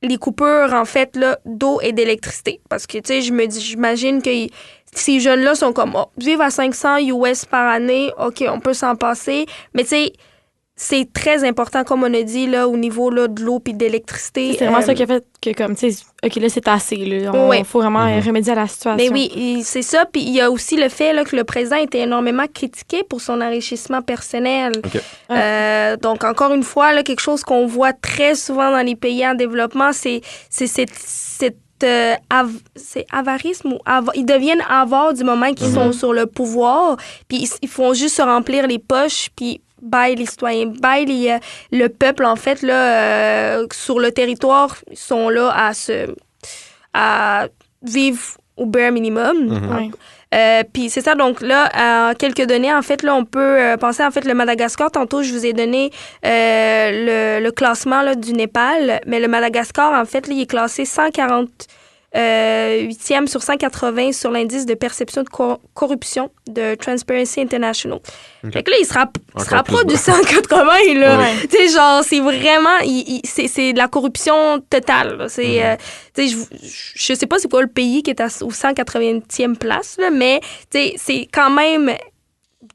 les coupures, en fait, là, d'eau et d'électricité. Parce que, j'imagine que ces jeunes-là sont comme, vivre à 500 US par année, OK, on peut s'en passer. Mais, c'est très important, comme on a dit, là, au niveau là, de l'eau puis de l'électricité. C'est vraiment ça qui a fait que, comme, OK, là, c'est assez. Il faut vraiment remédier à la situation. Mais oui, c'est ça. Puis il y a aussi le fait là, que le président était énormément critiqué pour son enrichissement personnel. Okay. Donc, encore une fois, là, quelque chose qu'on voit très souvent dans les pays en développement, c'est avarisme ou ils deviennent avares du moment qu'ils sont sur le pouvoir. Puis ils font juste se remplir les poches, puis by les citoyens, le peuple, en fait, là, sur le territoire, sont là à vivre au bare minimum. Puis c'est ça, donc là, quelques données, en fait, là, on peut penser, en fait, le Madagascar, tantôt, je vous ai donné le classement là, du Népal, mais le Madagascar, en fait, là, il est classé 148e sur 180 sur l'indice de perception de corruption de Transparency International. Fait que là, il se rapproche du 180, là. Tu sais, genre, c'est vraiment... c'est de la corruption totale, là. C'est... tu sais, je sais pas c'est quoi le pays qui est au 180e place, là, mais, tu sais, c'est quand même...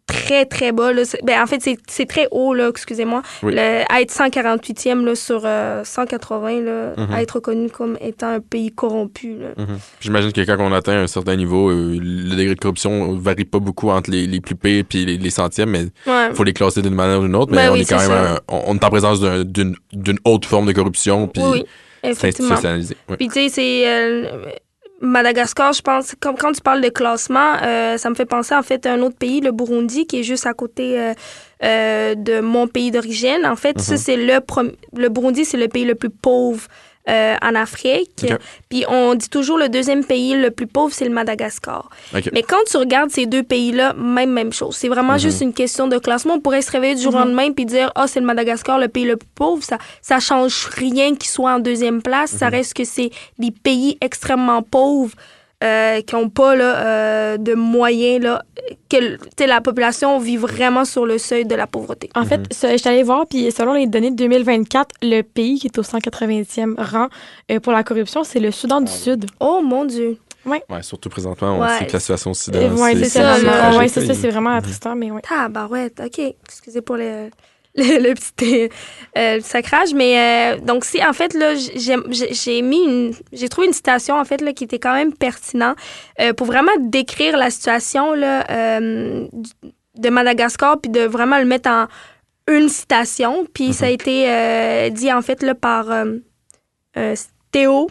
très, très bas. Là. En fait, c'est très haut, là, excusez-moi. À être 148e là, sur 180, là, à être reconnu comme étant un pays corrompu. Là. J'imagine que quand on atteint un certain niveau, le degré de corruption ne varie pas beaucoup entre les plus pires et les centièmes, mais il faut les classer d'une manière ou d'une autre. Mais on est quand même on est en présence d'une haute forme de corruption, puis c'est institutionnalisé. Puis tu sais, c'est... Madagascar, je pense, quand tu parles de classement, ça me fait penser en fait à un autre pays, le Burundi, qui est juste à côté de mon pays d'origine. En fait, ça, c'est le Burundi, c'est le pays le plus pauvre en Afrique. Puis on dit toujours le deuxième pays le plus pauvre, c'est le Madagascar. Mais quand tu regardes ces deux pays-là, même chose. C'est vraiment juste une question de classement. On pourrait se réveiller du jour au lendemain puis dire « c'est le Madagascar, le pays le plus pauvre. » Ça change rien qu'il soit en deuxième place. Ça reste que c'est des pays extrêmement pauvres qui n'ont pas là, de moyens, là, que la population vit vraiment sur le seuil de la pauvreté. En fait, je suis allée voir, puis selon les données de 2024, le pays qui est au 180e rang pour la corruption, c'est le Soudan du Sud. Oh mon Dieu! Ouais, surtout présentement, on sait que la situation au Soudan, c'est ça, c'est vraiment attristant, mais oui. Tabarouette, OK. Excusez pour le petit sacrage, mais donc si en fait là j'ai trouvé une citation en fait là qui était quand même pertinent pour vraiment décrire la situation là de Madagascar puis de vraiment le mettre en une citation puis ça a été dit en fait là par Théo.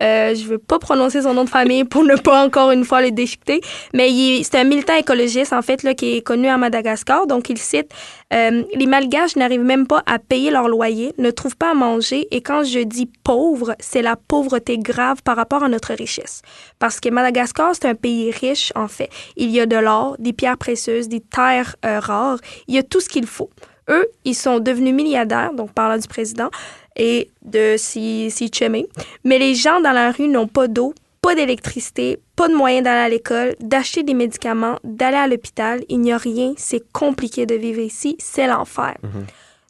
Je veux pas prononcer son nom de famille pour ne pas encore une fois le déchiqueter, mais c'est un militant écologiste, en fait, là, qui est connu à Madagascar. Donc, il cite « Les Malgaches n'arrivent même pas à payer leur loyer, ne trouvent pas à manger, et quand je dis pauvre, c'est la pauvreté grave par rapport à notre richesse. Parce que Madagascar, c'est un pays riche, en fait. Il y a de l'or, des pierres précieuses, des terres rares, il y a tout ce qu'il faut. Eux, ils sont devenus milliardaires, donc parlant du président, et de si chumé. Mais les gens dans la rue n'ont pas d'eau, pas d'électricité, pas de moyens d'aller à l'école, d'acheter des médicaments, d'aller à l'hôpital. Il n'y a rien. C'est compliqué de vivre ici. C'est l'enfer.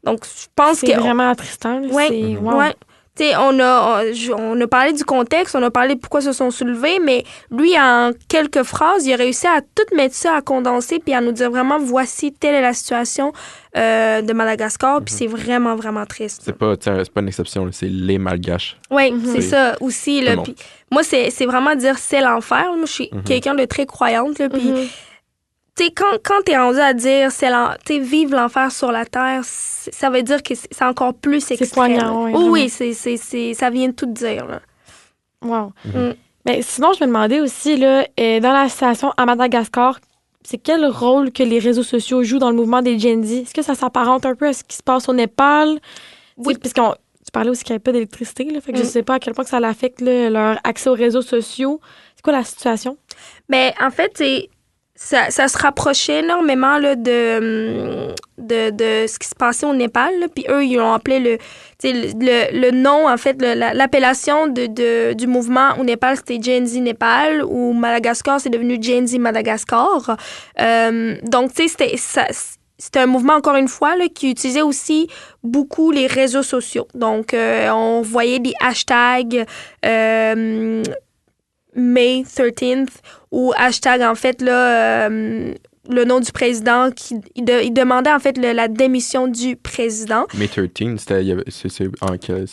Donc, je pense que... C'est vraiment attristant. Oui, ouais. T'sais, on a parlé du contexte, on a parlé de pourquoi ils se sont soulevés, mais lui, en quelques phrases, il a réussi à tout mettre ça, à condenser, puis à nous dire vraiment, voici, telle est la situation de Madagascar, puis c'est vraiment, vraiment triste. C'est pas une exception, là, c'est les Malgaches. Oui, c'est ça aussi. Là, puis moi, c'est vraiment dire c'est l'enfer. Moi, je suis quelqu'un de très croyante, là, puis... Tu sais, quand t'es rendu à dire vive l'enfer sur la terre, ça veut dire que c'est encore plus extrême. C'est poignant, oui, ça vient de tout dire, là. Wow. Mais sinon, je me demandais aussi, là, dans la situation à Madagascar, c'est quel rôle que les réseaux sociaux jouent dans le mouvement des Gen Z? Est-ce que ça s'apparente un peu à ce qui se passe au Népal? Oui. Parce que tu parlais aussi qu'il n'y avait pas d'électricité, là, fait que je sais pas à quel point que ça affecte leur accès aux réseaux sociaux. C'est quoi la situation? Mais en fait, ça se rapprochait énormément là, de ce qui se passait au Népal. Là. Puis eux, ils ont appelé le nom, en fait, l'appellation du mouvement au Népal, c'était Gen Z Népal, ou Madagascar, c'est devenu Gen Z Madagascar. Donc, tu sais, c'était un mouvement, encore une fois, là, qui utilisait aussi beaucoup les réseaux sociaux. Donc, on voyait des hashtags May 13th ou hashtag, en fait, là, le nom du président, il demandait, en fait, la démission du président. May 13th, c'est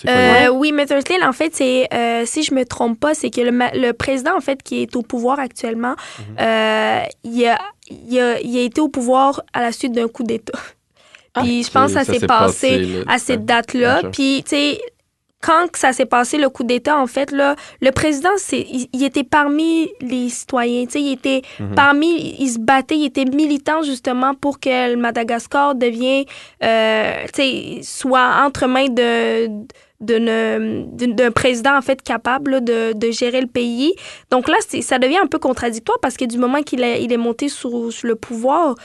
quoi? Oui, May 13th, en fait, c'est, si je me trompe pas, c'est que le président, en fait, qui est au pouvoir actuellement, il a été au pouvoir à la suite d'un coup d'État. Puis je pense que ça s'est passé à cette date-là. Puis, tu sais, quand ça s'est passé, le coup d'État, en fait, là, le président, il était parmi les citoyens. Tu sais, il était il se battait, il était militant, justement, pour que le Madagascar devienne, tu sais, soit entre mains d'un président, en fait, capable là, de gérer le pays. Donc là, ça devient un peu contradictoire parce que du moment qu'il est monté sur le pouvoir,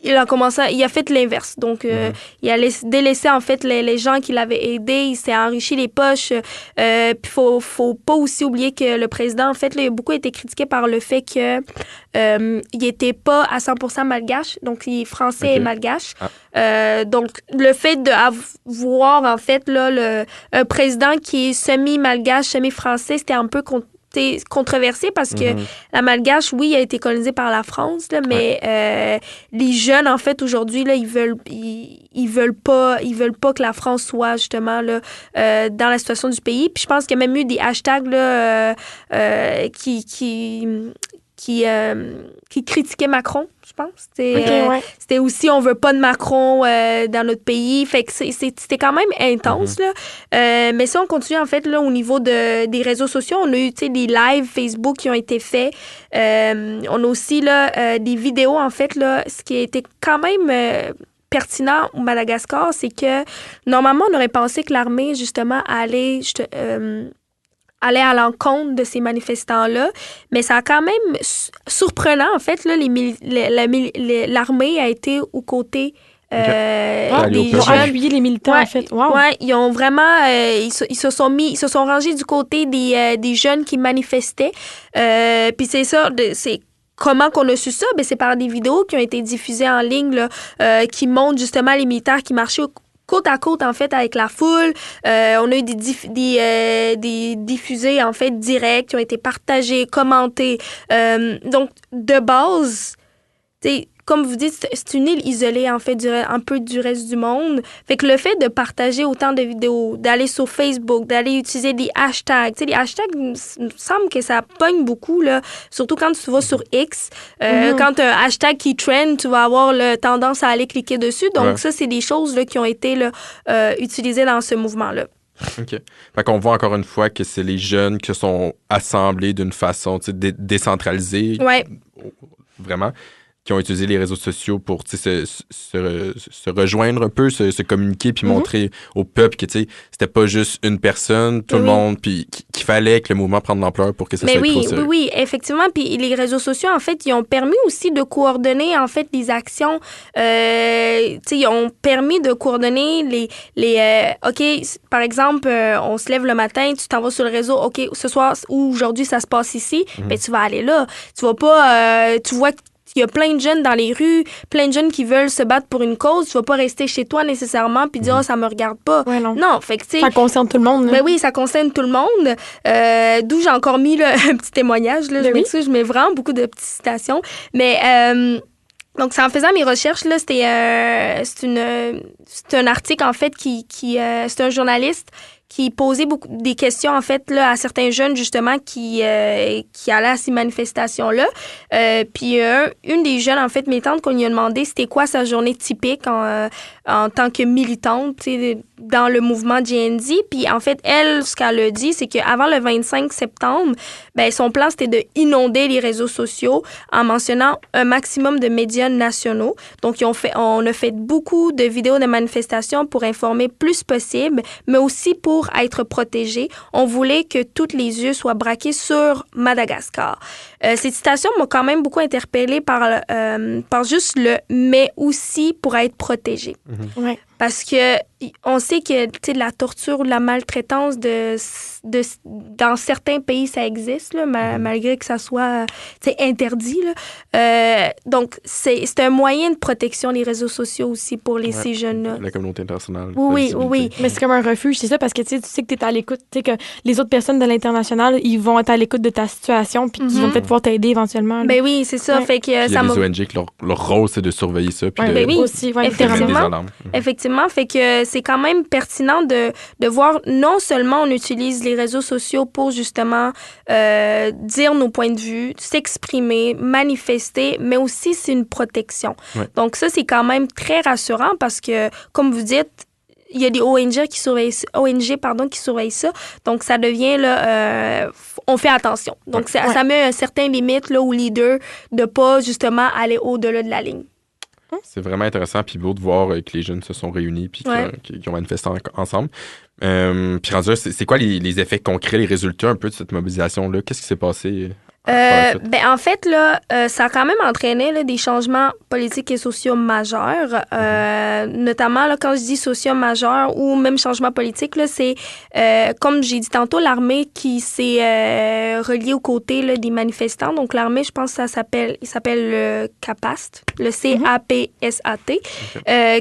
il a fait l'inverse. Donc, il a délaissé, en fait, les gens qui l'avaient aidé. Il s'est enrichi les poches. Puis, faut pas aussi oublier que le président, en fait, là, il a beaucoup été critiqué par le fait que il était pas à 100% malgache. Donc, il est français et malgache. Donc, le fait d'avoir, en fait, là, un président qui est semi-malgache, semi-français, c'était un peu controversé parce que la malgache, oui, a été colonisée par la France, là, mais les jeunes, en fait, aujourd'hui, là, ils veulent pas que la France soit, justement, là, dans la situation du pays. Puis je pense qu'il y a même eu des hashtags, là, qui critiquaient Macron, je pense. C'était aussi « on veut pas de Macron dans notre pays ». Fait que c'était quand même intense, là. Mais si on continue, en fait, là, au niveau des réseaux sociaux, on a eu, tu sais, des lives Facebook qui ont été faits. On a aussi, là, des vidéos, en fait, là, ce qui a été quand même pertinent au Madagascar, c'est que, normalement, on aurait pensé que l'armée, justement, allait à l'encontre de ces manifestants-là, mais ça a quand même surprenant, en fait, là, l'armée a été aux côtés des jeunes. Ils ont appuyé les militants, en fait. Wow. Ouais, ils ont vraiment, ils se sont rangés du côté des jeunes qui manifestaient. Puis c'est ça, c'est comment qu'on a su ça? Ben, c'est par des vidéos qui ont été diffusées en ligne, là, qui montrent justement les militaires qui marchaient côte à côte, en fait, avec la foule. On a eu des diffusés, en fait, directs, qui ont été partagés, commentés. Donc, de base, tu sais, comme vous dites, c'est une île isolée, en fait, un peu du reste du monde. Fait que le fait de partager autant de vidéos, d'aller sur Facebook, d'aller utiliser des hashtags, tu sais, les hashtags, il me semble que ça pogne beaucoup, là, surtout quand tu vas sur X. Quand tu as un hashtag qui trend, tu vas avoir tendance à aller cliquer dessus. Donc, ça, c'est des choses là, qui ont été là, utilisées dans ce mouvement-là. OK. Fait qu'on voit encore une fois que c'est les jeunes qui sont assemblés d'une façon décentralisée. Ouais. Vraiment. Qui ont utilisé les réseaux sociaux pour se rejoindre un peu, se communiquer, puis montrer au peuple que c'était pas juste une personne, tout le monde, puis qu'il fallait que le mouvement prenne de l'ampleur pour que ça soit trop sérieux. Oui, effectivement. Puis les réseaux sociaux, en fait, ils ont permis aussi de coordonner, en fait, les actions. Ils ont permis de coordonner OK, par exemple, on se lève le matin, tu t'en vas sur le réseau, OK, ce soir ou aujourd'hui, ça se passe ici, ben tu vas aller là. Tu vas pas... tu vois il y a plein de jeunes dans les rues, plein de jeunes qui veulent se battre pour une cause. Tu vas pas rester chez toi nécessairement puis dire ça me regarde pas. Ouais, non. Fait que tu sais, ça concerne tout le monde. Ben oui, ça concerne tout le monde. D'où j'ai encore mis là, un petit témoignage là, je mets vraiment beaucoup de petites citations, mais donc, c'est en faisant mes recherches, là, c'est un article, en fait, c'est un journaliste qui posait des questions, en fait, là, à certains jeunes, justement, qui allaient à ces manifestations-là. Puis, une des jeunes, en fait, militantes, qu'on lui a demandé c'était quoi sa journée typique en tant que militante, tu sais, dans le mouvement GNZ. Puis, en fait, elle, ce qu'elle a dit, c'est qu'avant le 25 septembre, ben son plan, c'était de inonder les réseaux sociaux en mentionnant un maximum de médias nationaux. Donc, on a fait beaucoup de vidéos de manifestations pour informer plus possible, mais aussi pour être protégés. On voulait que tous les yeux soient braqués sur Madagascar. Cette citation m'a quand même beaucoup interpellée par juste le « mais aussi pour être protégé ». Ouais. Parce que on sait que la torture ou la maltraitance dans certains pays, ça existe, là, malgré que ça soit interdit. Là. Donc, c'est un moyen de protection, les réseaux sociaux aussi, pour ces jeunes-là. La communauté internationale. Oui. Mais c'est comme un refuge, c'est ça, parce que tu sais que tu es à l'écoute, tu sais que les autres personnes de l'international, ils vont être à l'écoute de ta situation, puis qu'ils vont peut-être pouvoir t'aider éventuellement. Là. Ben oui, c'est ça. Fait que il y a des ONG que leur rôle, c'est de surveiller ça, puis effectivement, fait que c'est quand même pertinent de voir, non seulement on utilise les réseaux sociaux pour justement dire nos points de vue, s'exprimer, manifester, mais aussi c'est une protection. Ouais. Donc ça, c'est quand même très rassurant parce que, comme vous dites, il y a des ONG qui surveillent ça. Donc, ça devient, là, on fait attention. Donc, ça met un certain limite là, aux leaders de ne pas, justement, aller au-delà de la ligne. C'est vraiment intéressant puis beau de voir que les jeunes se sont réunis puis qu'ils ont manifesté ensemble. Puis rendu là, c'est quoi les effets concrets, les résultats un peu de cette mobilisation-là? Qu'est-ce qui s'est passé? En fait, là, ça a quand même entraîné là, des changements politiques et sociaux majeurs. Notamment, là, quand je dis sociaux majeurs ou même changements politiques, là, c'est, comme j'ai dit tantôt, l'armée qui s'est reliée aux côtés là, des manifestants. Donc, l'armée, je pense que il s'appelle le CAPAST, le CAPSAT,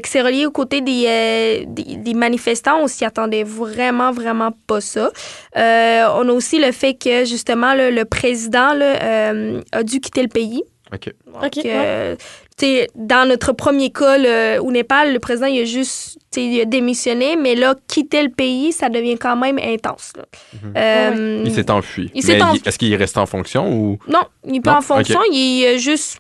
qui s'est relié aux côtés des manifestants. On s'y attendait vraiment, vraiment pas ça. On a aussi le fait que, justement, là, le président a dû quitter le pays. OK. Donc, dans notre premier cas au Népal, le président il a démissionné, mais là, quitter le pays, ça devient quand même intense. Là. Il s'est enfui. Est-ce qu'il est resté en fonction ou... Non, il n'est pas en fonction, il est juste...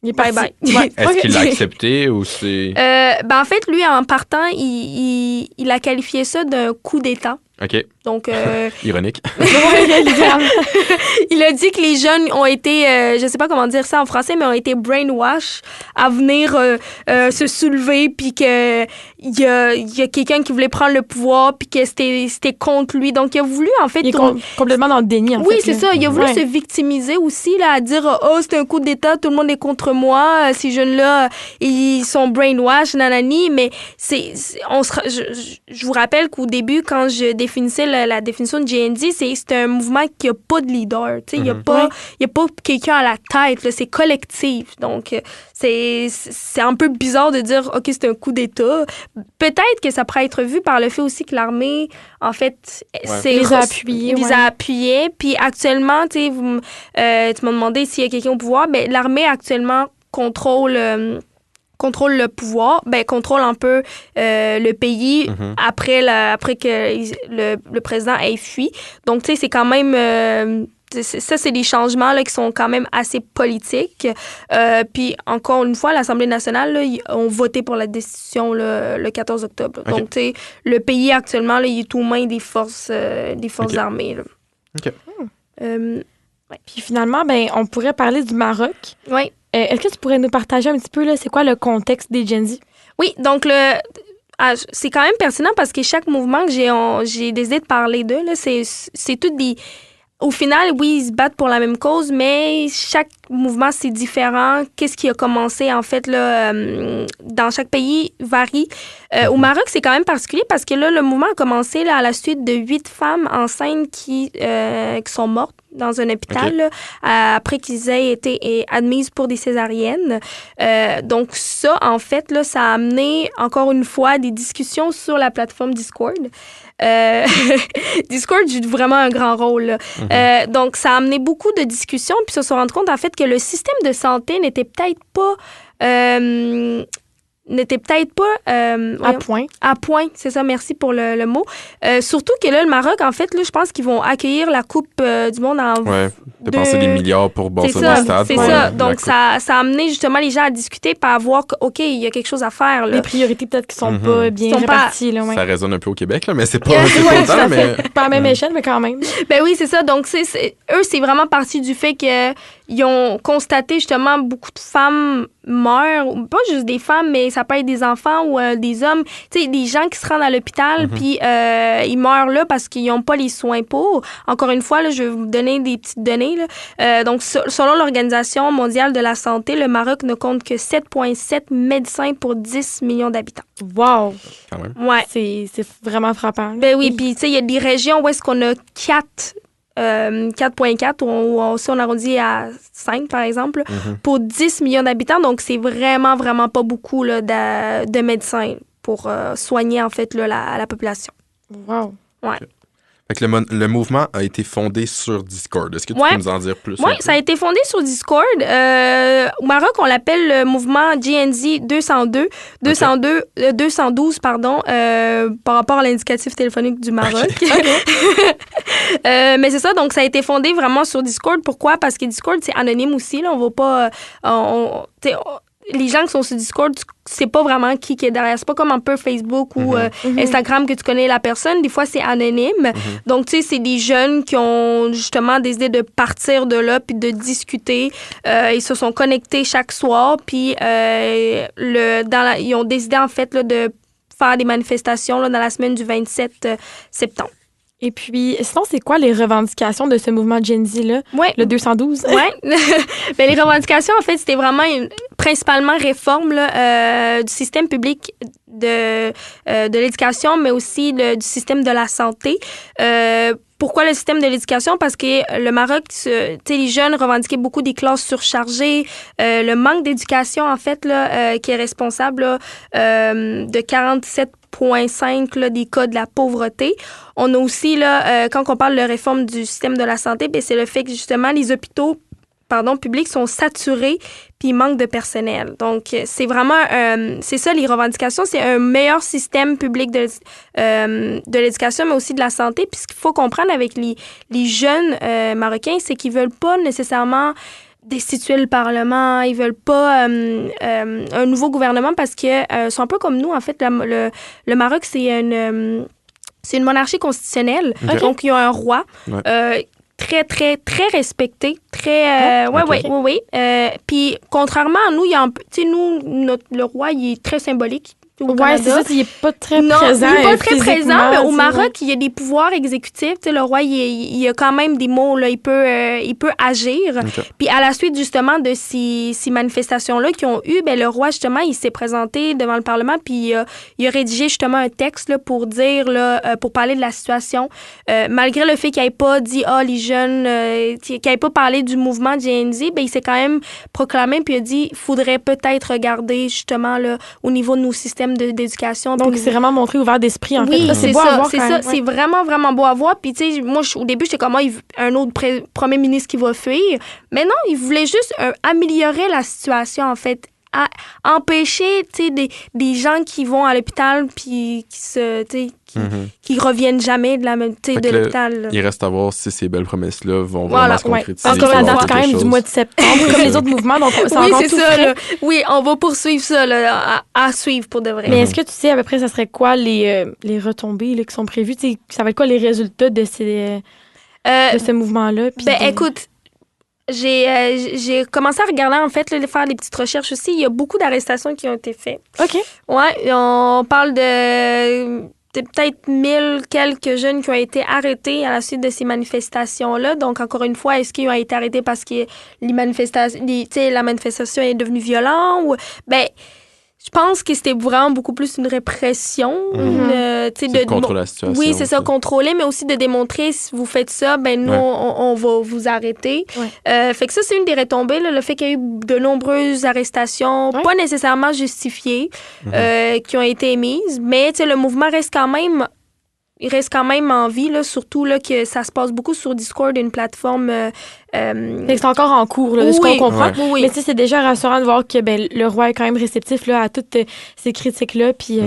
Il est parti. Bye. Est-ce qu'il l'a accepté ou c'est... en fait, lui, en partant, il a qualifié ça d'un coup d'État. OK. Donc, ironique. Il a dit que les jeunes ont été, je sais pas comment dire ça en français, mais ont été brainwash à venir se soulever, puis que il y a quelqu'un qui voulait prendre le pouvoir, puis que c'était contre lui. Donc, il a voulu, en fait... Il est complètement dans le déni, en fait. Oui, c'est ça. Il a voulu se victimiser aussi, là, à dire « Oh, c'est un coup d'État, tout le monde est contre moi, ces jeunes-là, ils sont brainwash, nanani. » Mais je vous rappelle qu'au début, quand je définissais la définition de GNZ, c'est un mouvement qui n'a pas de leader. Il n'y a pas quelqu'un à la tête. Là, c'est collectif. Donc, c'est un peu bizarre de dire « OK, c'est un coup d'État ». Peut-être que ça pourrait être vu par le fait aussi que l'armée, en fait, les a appuyés. Puis actuellement, tu m'as demandé s'il y a quelqu'un au pouvoir. Ben, l'armée, actuellement, contrôle le pouvoir, contrôle un peu le pays après que le président ait fui. Donc, tu sais, c'est quand même ça, c'est des changements là, qui sont quand même assez politiques. Puis, encore une fois, l'Assemblée nationale, là, ils ont voté pour la décision là, le 14 octobre. Okay. Donc, tu sais, le pays, actuellement, là, il est aux mains des forces okay. armées. Là. OK. Ouais. Puis, finalement, ben, on pourrait parler du Maroc. Oui. Est-ce que tu pourrais nous partager un petit peu, là, c'est quoi le contexte des Gen Z? Oui, donc, c'est quand même pertinent parce que chaque mouvement que j'ai décidé de parler d'eux, là, c'est tout des... Au final, oui, ils se battent pour la même cause, mais chaque mouvement, c'est différent. Qu'est-ce qui a commencé, en fait, là, dans chaque pays varie. Au Maroc, c'est quand même particulier parce que là, le mouvement a commencé là, à la suite de 8 femmes enceintes qui sont mortes dans un hôpital okay. là, après qu'ils aient été admises pour des césariennes. Donc ça, en fait, là, ça a amené, encore une fois, des discussions sur la plateforme Discord. Discord joue vraiment un grand rôle. Donc, ça a amené beaucoup de discussions, puis se sont rendus compte, en fait, que le système de santé n'était peut-être pas... à point. À point, c'est ça, merci pour le mot. Surtout que là, le Maroc, en fait, là, je pense qu'ils vont accueillir la Coupe du Monde en... Ouais, dépenser des milliards pour bâtir des stades. C'est ça, donc ça a amené justement les gens à discuter, à voir OK, il y a quelque chose à faire. Là. Les priorités peut-être qui sont pas bien réparties. Là, ouais. Ça résonne un peu au Québec, là, mais c'est pas autant, mais... Pas à la même échelle, mais quand même. Ben oui, c'est ça. Donc, eux, c'est vraiment parti du fait qu'ils ont constaté justement beaucoup de femmes meurent, pas juste des femmes, mais ça peut être des enfants ou des hommes, tu sais, des gens qui se rendent à l'hôpital puis ils meurent là parce qu'ils n'ont pas les soins pour. Encore une fois, là, je vais vous donner des petites données. Là. Donc, selon l'Organisation mondiale de la santé, le Maroc ne compte que 7,7 médecins pour 10 millions d'habitants. Wow! Quand même. Ouais. C'est vraiment frappant. Ben oui, puis tu sais, il y a des régions où est-ce qu'on a 4,4 ou on arrondit à 5, par exemple, pour 10 millions d'habitants. Donc, c'est vraiment, vraiment pas beaucoup là, de médecins pour soigner, en fait, là, la population. Wow! Ouais. Fait que le mouvement a été fondé sur Discord. Est-ce que tu peux nous en dire plus? Oui, ça a été fondé sur Discord. Au Maroc, on l'appelle le mouvement GNZ 212 par rapport à l'indicatif téléphonique du Maroc. Mais c'est ça, donc ça a été fondé vraiment sur Discord. Pourquoi? Parce que Discord, c'est anonyme aussi. Là, on va pas... les gens qui sont sur Discord, tu sais pas vraiment qui est derrière. C'est pas comme un peu Facebook ou Instagram que tu connais la personne. Des fois, c'est anonyme. Donc, tu sais, c'est des jeunes qui ont justement décidé de partir de là puis de discuter. Ils se sont connectés chaque soir puis ils ont décidé, en fait, là, de faire des manifestations là, dans la semaine du 27 septembre. Et puis, sinon, c'est quoi les revendications de ce mouvement Gen Z-là, le 212? Oui. Ben, les revendications, en fait, c'était vraiment principalement réforme là, du système public de l'éducation, mais aussi du système de la santé. Pourquoi le système de l'éducation? Parce que le Maroc, les jeunes revendiquaient beaucoup des classes surchargées, le manque d'éducation, en fait, là, qui est responsable là, de 47,5 là, des cas de la pauvreté. On a aussi, là, quand on parle de réforme du système de la santé, ben, c'est le fait que, justement, les hôpitaux publics sont saturés puis il manque de personnel. Donc, c'est vraiment... c'est ça, les revendications. C'est un meilleur système public de l'éducation, mais aussi de la santé. Puis ce qu'il faut comprendre avec les jeunes Marocains, c'est qu'ils veulent pas nécessairement destituer le Parlement. Ils veulent pas un nouveau gouvernement parce que sont un peu comme nous. En fait, le Maroc, c'est une monarchie constitutionnelle. Okay. Donc, il y a un roi très, très, très respecté. Très... oui. Puis, contrairement à nous, il y a un peu... Tu sais, le roi, il est très symbolique. Oui, c'est ça, il n'est pas très présent. Il n'est pas très présent, mais au Maroc, il y a des pouvoirs exécutifs. Tu sais, le roi, il a quand même des mots, là, il peut agir. Okay. Puis à la suite, justement, de ces manifestations-là qu'ils ont eues, ben, le roi, justement, il s'est présenté devant le Parlement, puis il a rédigé, justement, un texte là, pour dire, là, pour parler de la situation. Malgré le fait qu'il n'ait pas dit, les jeunes, qu'il n'ait pas parlé du mouvement Gen Z, ben, il s'est quand même proclamé, puis il a dit, il faudrait peut-être regarder, justement, là, au niveau de nos systèmes d'éducation. Donc, c'est vraiment montré ouvert d'esprit, en fait. Oui, c'est ça. C'est ça. C'est vraiment, vraiment beau à voir. Puis, tu sais, moi, au début, j'étais comme, un autre premier ministre qui va fuir. Mais non, il voulait juste améliorer la situation, en fait, empêcher, tu sais, des gens qui vont à l'hôpital puis qui reviennent jamais de l'hôpital. Il reste à voir si ces belles promesses-là vont vraiment se concrétiser. Parce qu'on la date quand même du mois de septembre, comme les autres mouvements, donc c'est encore tout frais. Oui, on va poursuivre ça là, à suivre pour de vrai. Mais est-ce que tu sais à peu près ça serait quoi les retombées là, qui sont prévues? T'sais, ça va être quoi les résultats de ce mouvement-là? Écoute, j'ai commencé à regarder, en fait, là, faire des petites recherches aussi. Il y a beaucoup d'arrestations qui ont été faites. OK. Ouais, on parle de peut-être 1000 quelques jeunes qui ont été arrêtés à la suite de ces manifestations-là. Donc, encore une fois, est-ce qu'ils ont été arrêtés parce que la manifestation est devenue violente? Je pense que c'était vraiment beaucoup plus une répression. De contrôler la situation. Oui, c'est ça, contrôler, mais aussi de démontrer si vous faites ça, nous, on va vous arrêter. Ouais. Fait que ça, c'est une des retombées, là, le fait qu'il y a eu de nombreuses arrestations, pas nécessairement justifiées, qui ont été émises, mais le mouvement reste quand même... Il reste quand même en vie, là, surtout là, que ça se passe beaucoup sur Discord, une plateforme... c'est encore en cours, là, de ce qu'on comprend. Oui. Mais c'est déjà rassurant de voir que le roi est quand même réceptif là, à toutes ces critiques-là puis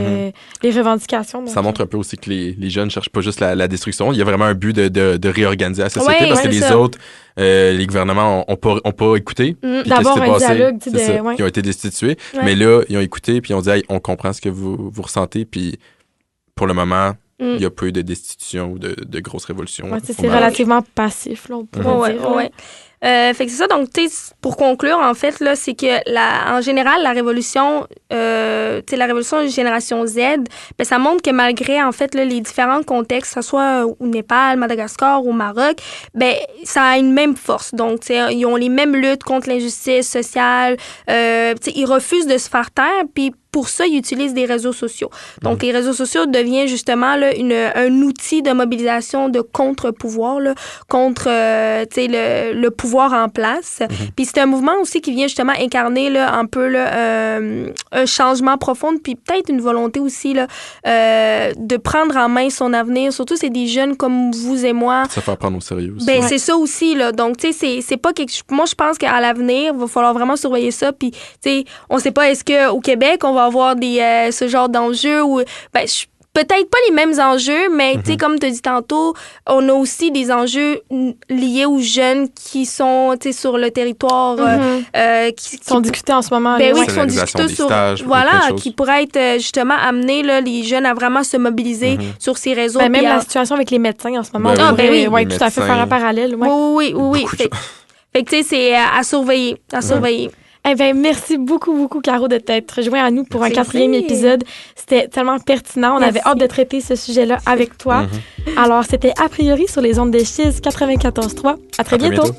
les revendications. Donc, ça montre un peu aussi que les jeunes ne cherchent pas juste la destruction. Il y a vraiment un but de réorganiser la société parce que les autres, les gouvernements n'ont pas écouté. D'avoir un dialogue. Qui ont été destitués. Ouais. Mais là, ils ont écouté puis ils ont dit hey, on comprend ce que vous ressentez. Puis pour le moment... Il n'y a pas eu de destitution ou de grosses révolutions. Ouais, c'est relativement passif, là, on pourrait dire. Ouais. Fait que c'est ça. Donc, pour conclure, en fait, là, c'est que en général, la révolution de Génération Z, ça montre que malgré, en fait, là, les différents contextes, que ce soit au Népal, Madagascar, au Maroc, ça a une même force. Donc, ils ont les mêmes luttes contre l'injustice sociale. Ils refusent de se faire taire, puis pour ça, ils utilisent des réseaux sociaux. Donc, les réseaux sociaux deviennent justement là, un outil de mobilisation de contre-pouvoir, là, contre le pouvoir en place. Puis c'est un mouvement aussi qui vient justement incarner là, un peu là, un changement profond, puis peut-être une volonté aussi là, de prendre en main son avenir. Surtout, c'est des jeunes comme vous et moi. Ça fait prendre au sérieux aussi. C'est ça aussi. Là. Donc, tu sais, c'est pas quelque chose... Moi, je pense qu'à l'avenir, il va falloir vraiment surveiller ça. Puis, tu sais, on sait pas, est-ce qu'au Québec, on va avoir ce genre d'enjeux où... peut-être pas les mêmes enjeux, mais tu sais, comme tu as dit tantôt, on a aussi des enjeux liés aux jeunes qui sont sur le territoire. Qui sont discutés en ce moment. Qui sont discutés sur... qui pourraient être justement amener là, les jeunes à vraiment se mobiliser sur ces réseaux. Même la situation avec les médecins en ce moment. Oui, tout à fait, faire un parallèle. Oui. Fait que tu sais, c'est à surveiller. Merci beaucoup, Caro, de t'être joint à nous pour un 4e épisode. C'était tellement pertinent. On avait hâte de traiter ce sujet-là avec toi. Alors, c'était A priori sur les ondes de Chiz 94.3. À très bientôt.